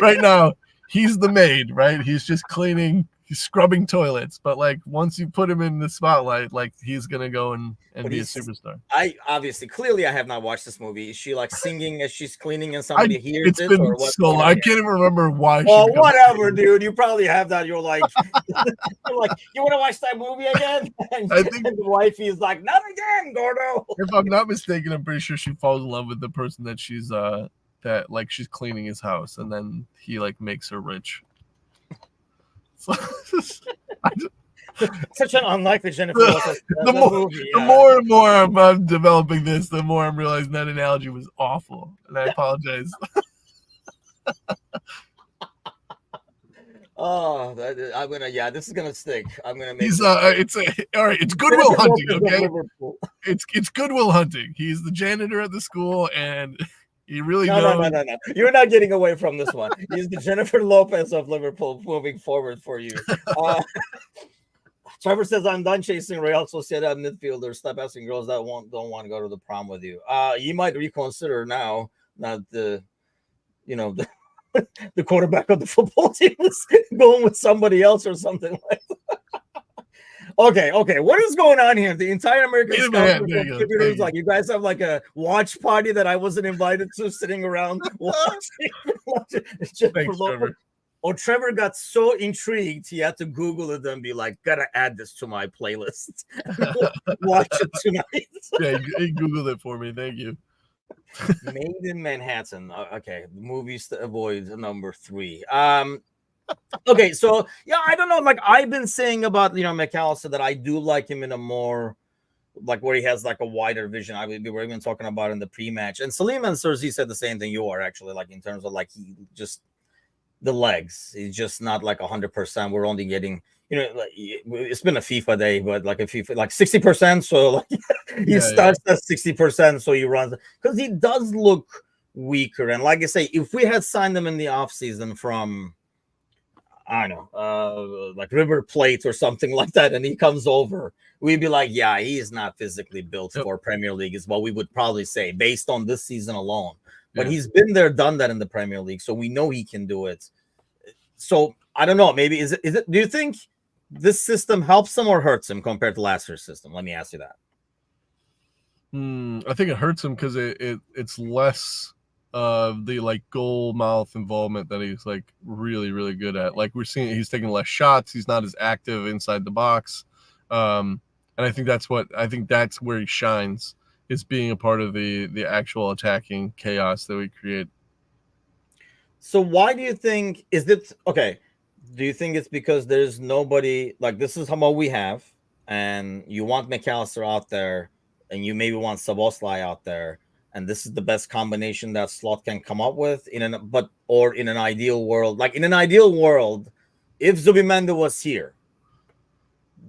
Right now, he's the maid, right? He's just cleaning, he's scrubbing toilets. But like once you put him in the spotlight, like he's gonna go and be a superstar. I have not watched this movie. Is she like singing as she's cleaning and somebody hears it's been or what? So I can't even remember why. Well, whatever, dude. You probably have that. You're like, you want to watch that movie again? And I think the wifey is like, not again, Gordo. If I'm not mistaken, I'm pretty sure she falls in love with the person that she's she's cleaning his house, and then he like makes her rich. So, such an unlikely Jennifer Lopez. The more and more I'm developing this, the more I'm realizing that analogy was awful, and I apologize. This is gonna stick. I'm gonna make. All right. It's Goodwill Hunting, okay? It's Goodwill Hunting. He's the janitor at the school, and he really No. You're not getting away from this one. He's the Jennifer Lopez of Liverpool moving forward for you. Trevor says, I'm done chasing Real Sociedad midfielders. Stop asking girls that don't want to go to the prom with you. You might reconsider now that the quarterback of the football team is going with somebody else or something like that. Okay. What is going on here? The entire American contributors, like you guys have like a watch party that I wasn't invited to, sitting around watching. Thanks, Trevor. Oh, Trevor got so intrigued he had to Google it and be like, gotta add this to my playlist. Watch it tonight. Yeah, he Googled it for me. Thank you. Made in Manhattan. Okay, movies to avoid, number 3. Okay, so yeah, I don't know. Like I've been saying about McAllister that I do like him in a more like where he has like a wider vision. We were even talking about in the pre-match, and Salim and Cersei said the same thing you are actually, like in terms of like he just the legs. He's just not like 100%. We're only getting it's been a FIFA day, but like a FIFA like 60%. So like he starts at 60%, so he runs because he does look weaker. And like I say, if we had signed him in the offseason from I don't know, like River Plate or something like that, and he comes over, we'd be like, yeah, he is not physically built for Premier League, is what we would probably say based on this season alone. But he's been there, done that in the Premier League, so we know he can do it. So I don't know, maybe is it? Do you think this system helps him or hurts him compared to last year's system? Let me ask you that. I think it hurts him because it's less the like goal mouth involvement that he's like really, really good at. Like we're seeing he's taking less shots, he's not as active inside the box. And I think that's where he shines, is being a part of the actual attacking chaos that we create. So why do you think is it okay? Do you think it's because there's nobody like this is how much we have, and you want McAllister out there, and you maybe want Szoboszlai out there, and this is the best combination that Slot can come up with or in an ideal world, like in an ideal world, if Zubimendi was here,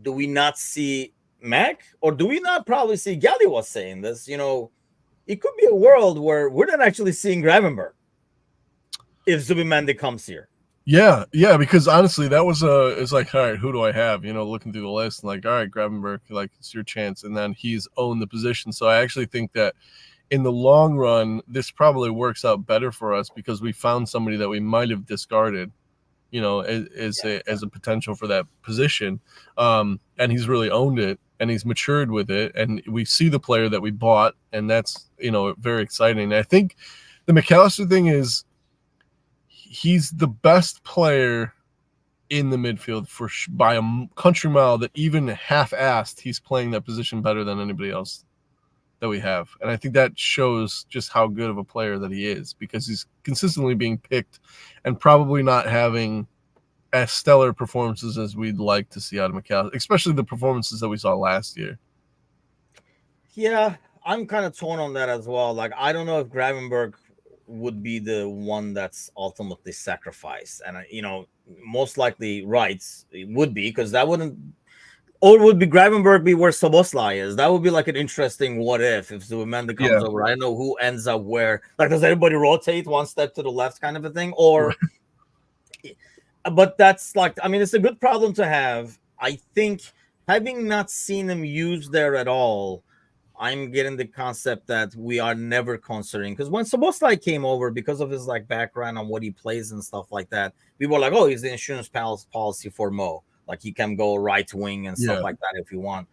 do we not see Mac, or do we not probably see Gally was saying this? It could be a world where we're not actually seeing Gravenberg if Zubimendi comes here. Yeah, because honestly, that was it's like, all right, who do I have? Looking through the list, and like, all right, Gravenberg, like it's your chance, and then he's owned the position. So I actually think that in the long run, this probably works out better for us because we found somebody that we might have discarded, as a potential for that position, and he's really owned it and he's matured with it, and we see the player that we bought, and that's very exciting. I think the McAllister thing is, he's the best player in the midfield by a country mile, that even half-assed, he's playing that position better than anybody else that we have. And I think that shows just how good of a player that he is, because he's consistently being picked and probably not having as stellar performances as we'd like to see out of McAllister, especially the performances that we saw last year. Yeah, I'm kind of torn on that as well. Like, I don't know if Gravenberg would be the one that's ultimately sacrificed, and most likely rights it would be, because that wouldn't, or would be Gravenberg be where Szoboszlai is? That would be like an interesting what if Zubimendi comes over. I don't know who ends up where. Like, does everybody rotate one step to the left, kind of a thing, or? But that's like, I mean, it's a good problem to have. I think having not seen him used there at all, I'm getting the concept that we are never considering, because when Szoboszlai came over, because of his like background on what he plays and stuff like that, we were like, oh, he's the insurance policy for Mo. Like, he can go right wing and stuff like that if you want.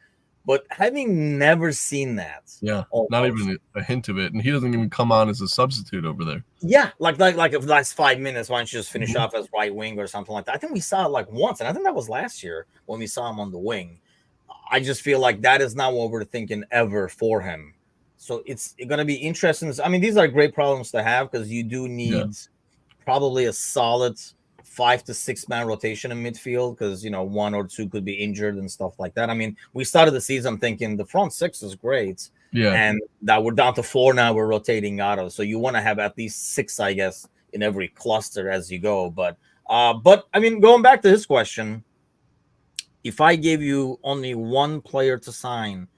But having never seen that, not even a hint of it, and he doesn't even come on as a substitute over there. Yeah, like if the last 5 minutes, why don't you just finish off as right wing or something like that? I think we saw it like once, and I think that was last year when we saw him on the wing. I just feel like that is not what we're thinking ever for him. So it's going to be interesting. I mean, these are great problems to have, because you do need probably a solid 5 to 6 man rotation in midfield, because 1 or 2 could be injured and stuff like that. I mean, we started the season thinking the front 6 is great, and that we're down to 4 now. We're rotating out of, so you want to have at least 6, I guess, in every cluster as you go. But I mean, going back to his question, if I gave you only one player to sign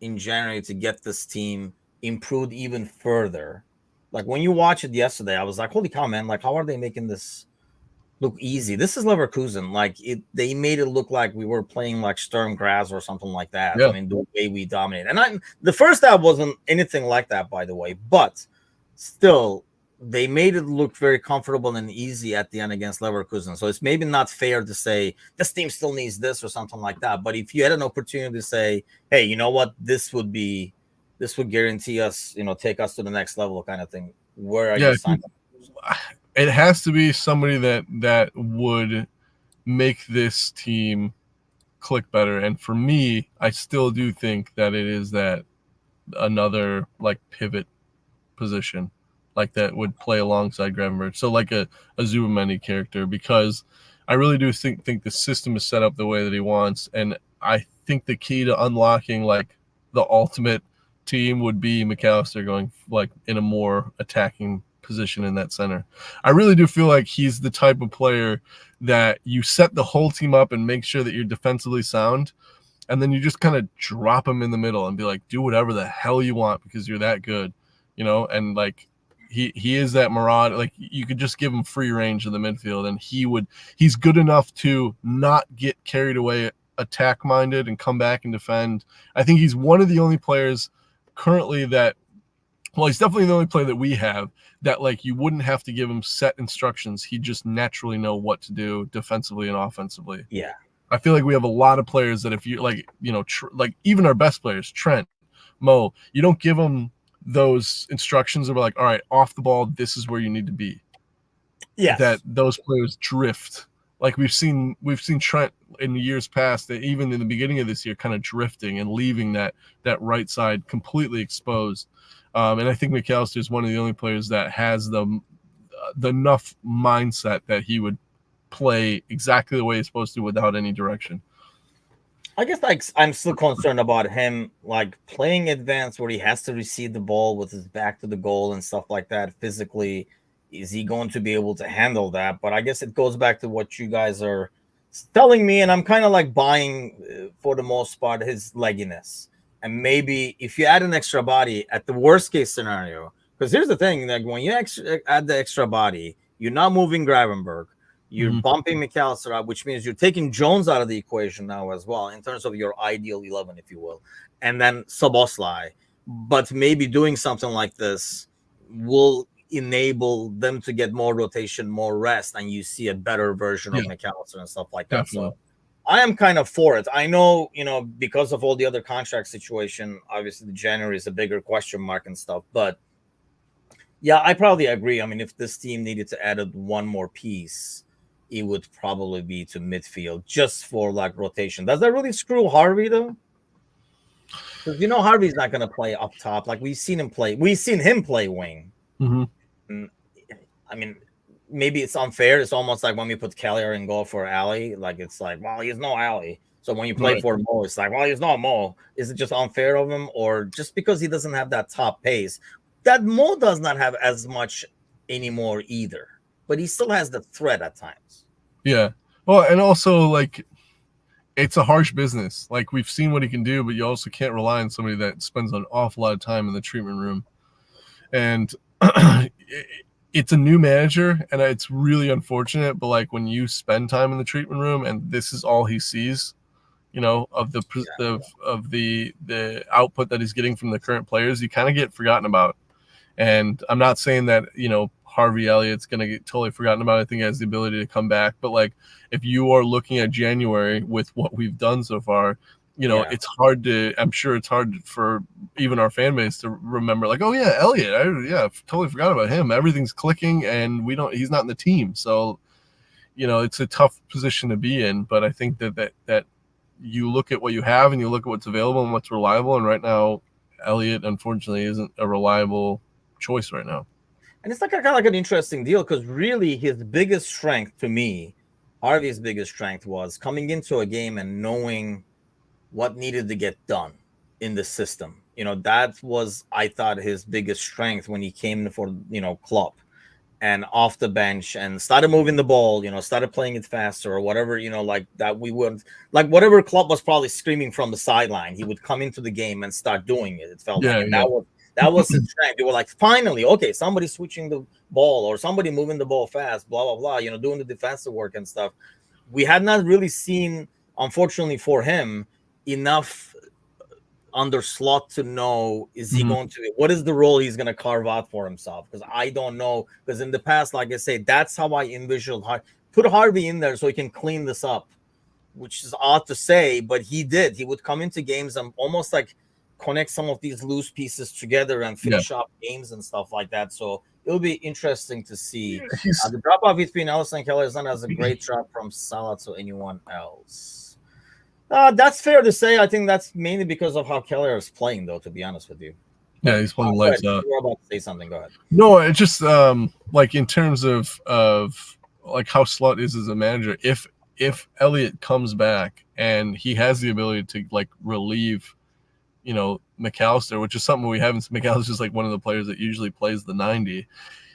in January to get this team improved even further, like when you watch it yesterday, I was like, holy cow, man, like, how are they making this look easy? This is Leverkusen. Like, they made it look like we were playing like Sturm Graz or something like that. Yeah. I mean, the way we dominate. And the first half wasn't anything like that, by the way, but still, they made it look very comfortable and easy at the end against Leverkusen. So it's maybe not fair to say this team still needs this or something like that. But if you had an opportunity to say, hey, you know what, this would guarantee us, take us to the next level kind of thing, where are you signing? It has to be somebody that would make this team click better. And for me, I still do think that it is that another like pivot position, like that would play alongside Gravenberg. So like a Zubimendi character, because I really do think the system is set up the way that he wants. And I think the key to unlocking like the ultimate team would be McAllister going like in a more attacking position in that center. I really do feel like he's the type of player that you set the whole team up and make sure that you're defensively sound, and then you just kind of drop him in the middle and be like, do whatever the hell you want because you're that good, and like he is that marauder. Like, you could just give him free range in the midfield, and he's good enough to not get carried away, attack minded, and come back and defend. I think he's one of the only players currently that, well, he's definitely the only player that we have that like you wouldn't have to give him set instructions. He'd just naturally know what to do defensively and offensively. Yeah. I feel like we have a lot of players that if you like, like even our best players, Trent, Mo, you don't give them those instructions of like, all right, off the ball, this is where you need to be. Yes. That those players drift. Like we've seen Trent in years past, that even in the beginning of this year, kind of drifting and leaving that right side completely exposed. And I think McAllister is one of the only players that has the enough mindset that he would play exactly the way he's supposed to without any direction. I guess like I'm still concerned about him like playing advanced where he has to receive the ball with his back to the goal and stuff like that physically. Is he going to be able to handle that? But I guess it goes back to what you guys are telling me, and I'm kind of like buying for the most part his legginess. And maybe if you add an extra body at the worst case scenario, because here's the thing, like when you add the extra body, you're not moving Gravenberg, you're bumping McAllister up, which means you're taking Jones out of the equation now as well in terms of your ideal 11, if you will, and then Szoboszlai. But maybe doing something like this will enable them to get more rotation, more rest, and you see a better version of McAllister and stuff like that. Definitely. So I am kind of for it. I know, because of all the other contract situation, obviously the January is a bigger question mark and stuff, but yeah, I probably agree. I mean, if this team needed to add one more piece, it would probably be to midfield just for like rotation. Does that really screw Harvey though? Because Harvey's not going to play up top. Like we've seen him play wing. I mean, maybe it's unfair. It's almost like when we put Kelleher in goal for Ali. Like it's like, well, he's no Ali. So when you play for Mo, it's like, well, he's not Mo. Is it just unfair of him, or just because he doesn't have that top pace that Mo does not have as much anymore either? But he still has the threat at times. Yeah. Well, and also like it's a harsh business. Like we've seen what he can do, but you also can't rely on somebody that spends an awful lot of time in the treatment room. And it's a new manager, and it's really unfortunate. But like when you spend time in the treatment room, and this is all he sees, of the output that he's getting from the current players, you kind of get forgotten about. And I'm not saying that Harvey Elliott's going to get totally forgotten about. I think he has the ability to come back. But like if you are looking at January with what we've done so far, it's hard to. I'm sure it's hard for even our fan base to remember. Like, oh yeah, Elliott. I totally forgot about him. Everything's clicking, and he's not in the team. So, it's a tough position to be in. But I think that you look at what you have and you look at what's available and what's reliable. And right now, Elliott unfortunately isn't a reliable choice right now. And it's like kind of like an interesting deal because really his biggest strength to me, Harvey's biggest strength was coming into a game and knowing what needed to get done in the system. That was, I thought, his biggest strength when he came for, Klopp and off the bench and started moving the ball, started playing it faster or whatever, like that we would, like whatever Klopp was probably screaming from the sideline, he would come into the game and start doing it. It felt like, and that was his strength. They were like, finally, okay, somebody switching the ball or somebody moving the ball fast, blah, blah, blah, doing the defensive work and stuff. We had not really seen, unfortunately for him, enough under slot to know what is the role he's going to carve out for himself, because I don't know, because in the past, like I say, that's how I envisioned put Harvey in there so he can clean this up, which is odd to say, but he would come into games and almost like connect some of these loose pieces together and finish up games and stuff like that. So it'll be interesting to see. The drop off between Ellison and Kelleher is not as a great drop from Salah to anyone else. That's fair to say. I think that's mainly because of how Kelleher is playing, though, to be honest with you. Yeah, he's playing lights out. You were about to say something. Go ahead. No, it's just like in terms of like how Slot is as a manager. If Elliott comes back and he has the ability to like relieve, McAllister, which is something we haven't. McAllister's just like one of the players that usually plays the 90.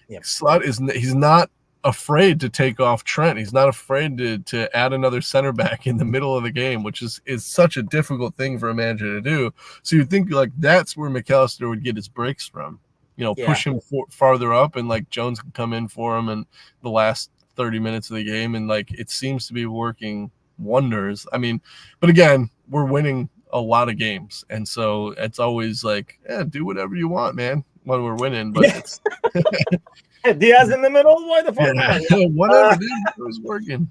Yeah. Slot he's not afraid to take off Trent. He's not afraid to add another center back in the middle of the game, which is such a difficult thing for a manager to do. So you think like that's where McAllister would get his breaks from, push him farther up, and like Jones can come in for him in the last 30 minutes of the game. And like, it seems to be working wonders. I mean, but again, we're winning a lot of games. And so it's always like, do whatever you want, man, when we're winning, but it's Diaz in the middle. Why the fuck not? Whatever, dude, it was working.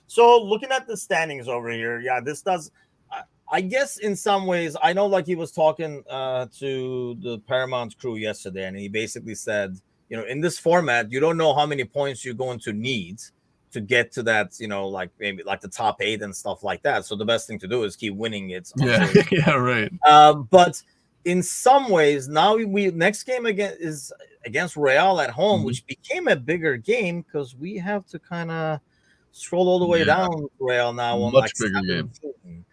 So looking at the standings over here, this does. I guess in some ways, I know like he was talking to the Paramount crew yesterday, and he basically said, in this format, you don't know how many points you're going to need to get to that, like maybe like the top 8 and stuff like that. So the best thing to do is keep winning it Yeah, until yeah, right. but in some ways, now we next game again is against Real at home, which became a bigger game because we have to kind of scroll all the way down Real now on Much like bigger 17. game.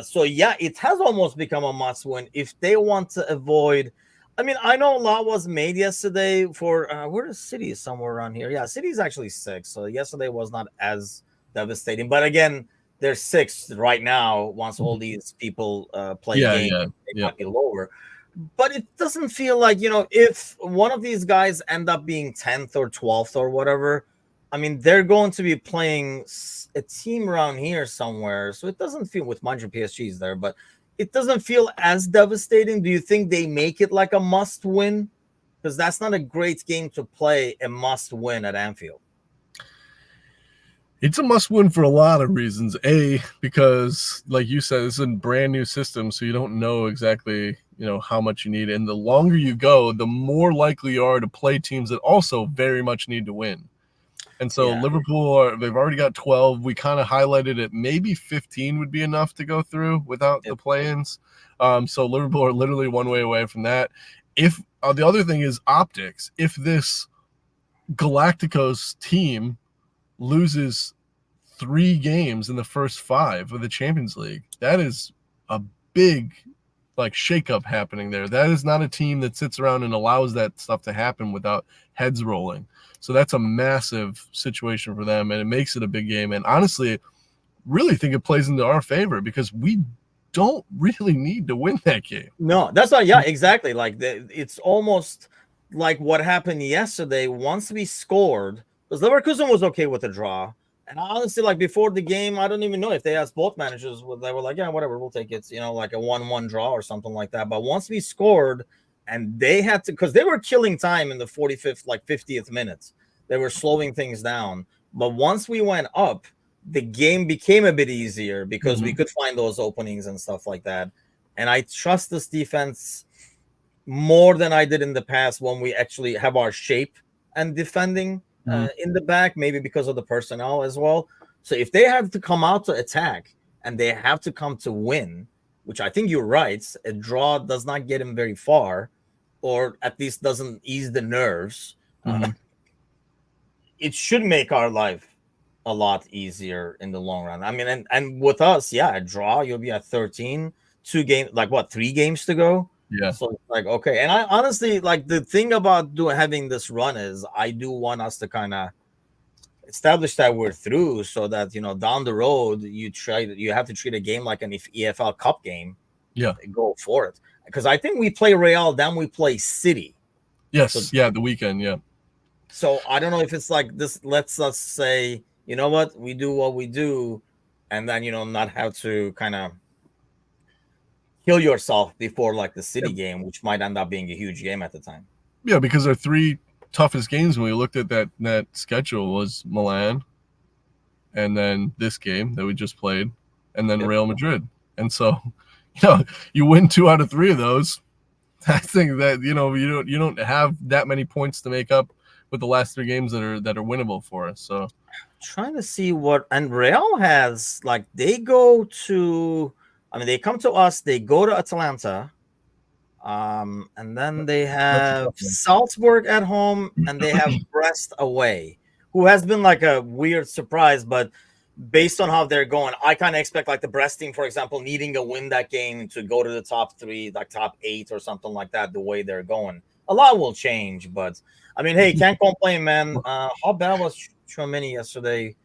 So yeah, it has almost become a must win if they want to avoid. I mean, I know a lot was made yesterday for where is City? Somewhere around here. Yeah, City's actually 6. So yesterday was not as devastating. But again, they're 6th right now. Once all these people play games, they might be lower. But it doesn't feel like, if one of these guys end up being 10th or 12th or whatever, I mean, they're going to be playing a team around here somewhere. So it doesn't feel, with mind you, PSG's there, but it doesn't feel as devastating. Do you think they make it like a must win? Because that's not a great game to play a must win at Anfield. It's a must win for a lot of reasons. Because like you said, it's a brand new system, so you don't know exactly, how much you need. And the longer you go, the more likely you are to play teams that also very much need to win. And so Liverpool, they've already got 12. We kind of highlighted it. Maybe 15 would be enough to go through without the play-ins. So Liverpool are literally one way away from that. If the other thing is optics. If this Galacticos team loses 3 games in the first 5 of the Champions League, that is a big shakeup happening there. That is not a team that sits around and allows that stuff to happen without heads rolling. So that's a massive situation for them, and it makes it a big game. And honestly, really think it plays into our favor because we don't really need to win that game. No, that's not. Yeah, exactly. Like it's almost like what happened yesterday. Once we scored, because Leverkusen was okay with the draw, and honestly, like before the game, I don't even know if they asked both managers. They were like, "Yeah, whatever, we'll take it." Like a 1-1 draw or something like that. But once we scored, and they had to, because they were killing time in the 45th, 50th minutes. They were slowing things down. But once we went up, the game became a bit easier because we could find those openings and stuff like that. And I trust this defense more than I did in the past when we actually have our shape and defending in the back, maybe because of the personnel as well. So if they have to come out to attack and they have to come to win, which I think you're right, a draw does not get him very far, or at least doesn't ease the nerves. It should make our life a lot easier in the long run. I mean, and with us, a draw, you'll be at 13, 2 games, 3 games to go. Yeah. So okay. And I honestly, the thing about having this run is I do want us to kind of establish that we're through, so that down the road you have to treat a game like an EFL Cup game. Yeah, go for it, because I think we play Real, then we play City. Yes, the weekend. Yeah. So I don't know if it's like this. Let's us say, you know what, we do what we do, and then not have to kind of kill yourself before the City game, which might end up being a huge game at the time. Yeah, because our 3 toughest games when we looked at that schedule was Milan, and then this game that we just played, and then Real Madrid. And so, you win 2 out of 3 of those. I think that you don't have that many points to make up with the last 3 games that are winnable for us. So, trying to see what, and Real has they go to. I mean, they come to us. They go to Atalanta. And then they have Salzburg at home, and they have Brest away, who has been a weird surprise. But based on how they're going, I kind of expect the Brest team, for example, needing to win that game to go to the top 3, top 8 or something like that, the way they're going. A lot will change, but I mean, hey, can't complain, man. How bad was Tchouaméni yesterday?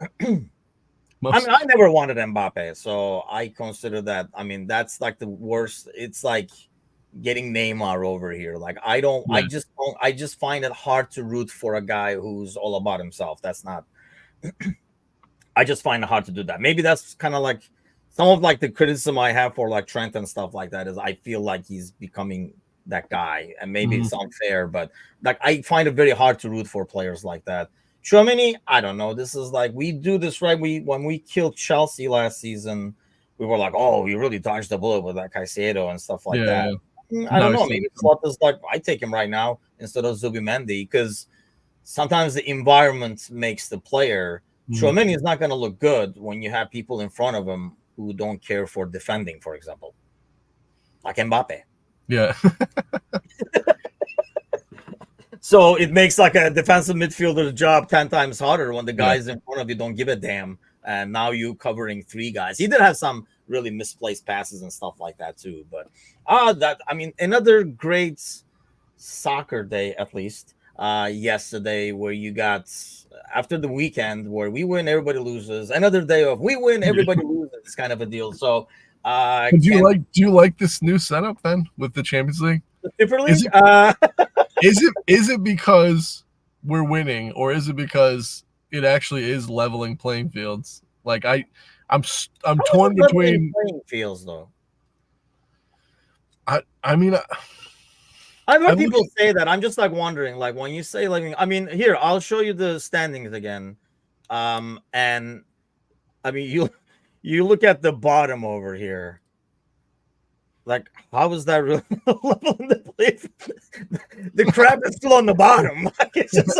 I mean, I never wanted Mbappe, so I consider that. I mean, that's the worst. It's getting Neymar over here. I just find it hard to root for a guy who's all about himself. That's not. I just find it hard to do that. Maybe that's kind of some of the criticism I have for Trent and stuff like that is I feel like he's becoming that guy, and maybe it's unfair, but I find it very hard to root for players like that. Tchouaméni, I don't know. This is we do this right. When we killed Chelsea last season, we were like, oh, we really dodged the bullet with that Caicedo and stuff like Yeah, that. yeah. I don't No, know. Maybe Slot is like, I take him right now instead of Zubimendi because sometimes the environment makes the player. Tchouaméni is not going to look good when you have people in front of him who don't care for defending, for example, like Mbappe. yeah. So it makes like a defensive midfielder's job 10 times harder when the Yeah. guys in front of you don't give a damn. And now you covering three guys. He did have some really misplaced passes and stuff like that too. But another great soccer day, at least yesterday, where you got after the weekend where we win, everybody loses. Another day of we win, everybody loses, kind of a deal. So Do you like this new setup then with the Champions League? Super League? Is it because we're winning, or is it because it actually is leveling playing fields? Like I'm torn between playing fields though. I mean, I've heard people say that. I'm just like wondering, like when you say like, I mean, here I'll show you the standings again, and I mean you look at the bottom over here. Like, how is that really leveling the play? The crap is still on the bottom. Like, it's just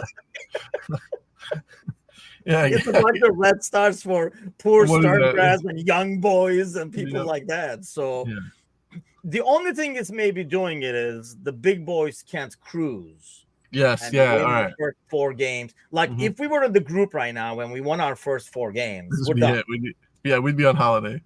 it's a bunch of red stars for poor Stargrass and young boys and people like that. So the only thing it's maybe doing it is the big boys can't cruise. Yes, yeah, all right. The first 4 games. Like if we were in the group right now and we won our first 4 games, we're done. We'd be on holiday.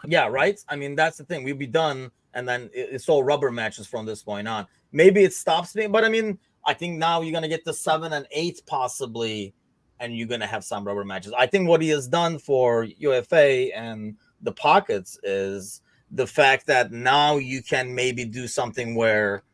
Yeah, right. I mean, that's the thing. We'd be done, and then it's all rubber matches from this point on. Maybe it stops me, but I mean, I think now you're gonna get to 7 and 8 possibly, and you're gonna have some rubber matches. I think what he has done for UFA and the pockets is the fact that now you can maybe do something where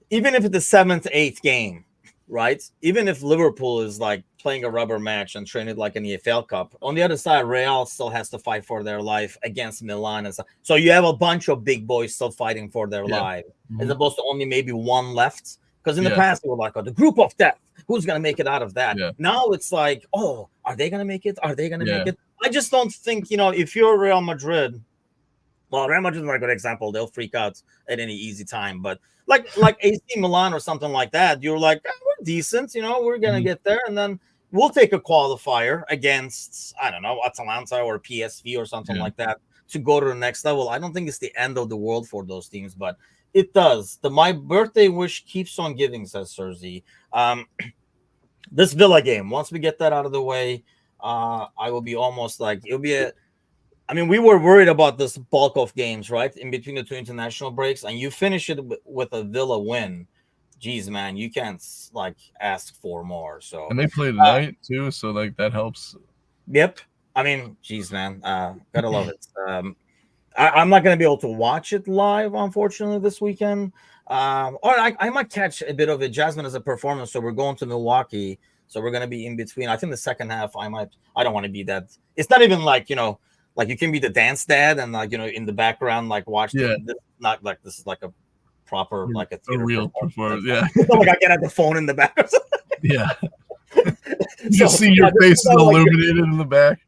even if it's the 7th, 8th game, right? Even if Liverpool is like playing a rubber match and training like an EFL Cup, on the other side, Real still has to fight for their life against Milan and stuff. So you have a bunch of big boys still fighting for their life, as opposed to only maybe one left. Because in the past, they were like, oh, the group of death. Who's going to make it out of that? Yeah. Now it's like, oh, are they going to make it? Are they going to make it? I just don't think, if you're Real Madrid, well, Real Madrid is not a good example. They'll freak out at any easy time. But like AC Milan or something like that, you're like, we're decent. We're going to get there. And then we'll take a qualifier against, I don't know, Atalanta or PSV or something like that to go to the next level. I don't think it's the end of the world for those teams, but it does. My birthday wish keeps on giving, says Serzi. This Villa game, once we get that out of the way, I will be almost like, it'll be we were worried about this bulk of games, right? In between the 2 international breaks, and you finish it with a Villa win. Geez, man, you can't like ask for more. So, and they play tonight too, so like that helps. Yep. Geez, man, gotta love it. I'm not gonna be able to watch it live, unfortunately, this weekend. Or I might catch a bit of it. Jasmine has a performance, so we're going to Milwaukee, so we're gonna be in between. I think the second half, I don't want to be that. It's not even like like you can be the dance dad and like in the background like watch. This is like a proper like a real performance. Yeah. Like I can have the phone in the back. Yeah. You see your face is illuminated in the back.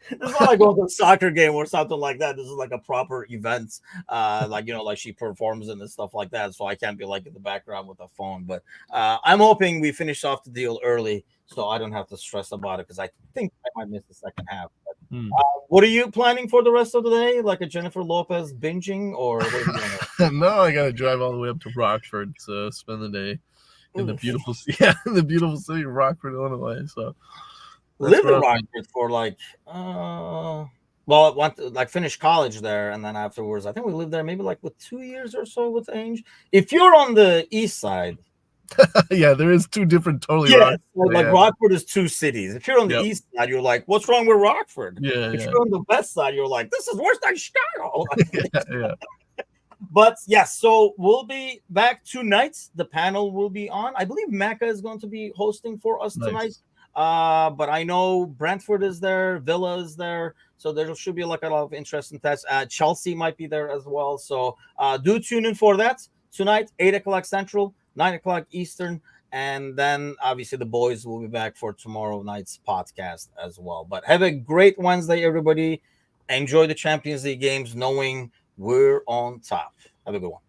This is not like going to a soccer game or something like that. This is like a proper event. Like she performs and stuff like that. So I can't be like in the background with a phone. But I'm hoping we finish off the deal early so I don't have to stress about it because I think I might miss the second half. But, what are you planning for the rest of the day? Like a Jennifer Lopez binging or what are you doing? No, I gotta drive all the way up to Rockford to spend the day in the beautiful city of Rockford, Illinois. So live in Rockford for like I went to finish college there, and then afterwards I think we lived there maybe like with 2 years or so with Ange. If you're on the east side, yeah, there is 2 different Rockford is 2 cities. If you're on the east side, you're like, what's wrong with Rockford? If you're on the west side, you're like, this is worse than Chicago. But yes, so we'll be back tonight. The panel will be on. I believe Macca is going to be hosting for us tonight. But I know Brentford is there, Villa is there, so there should be like a lot of interesting tests. Chelsea might be there as well. So do tune in for that tonight, 8:00 Central, 9:00 Eastern, and then obviously the boys will be back for tomorrow night's podcast as well. But have a great Wednesday, everybody. enjoy the Champions League games knowing we're on top. Have a good one.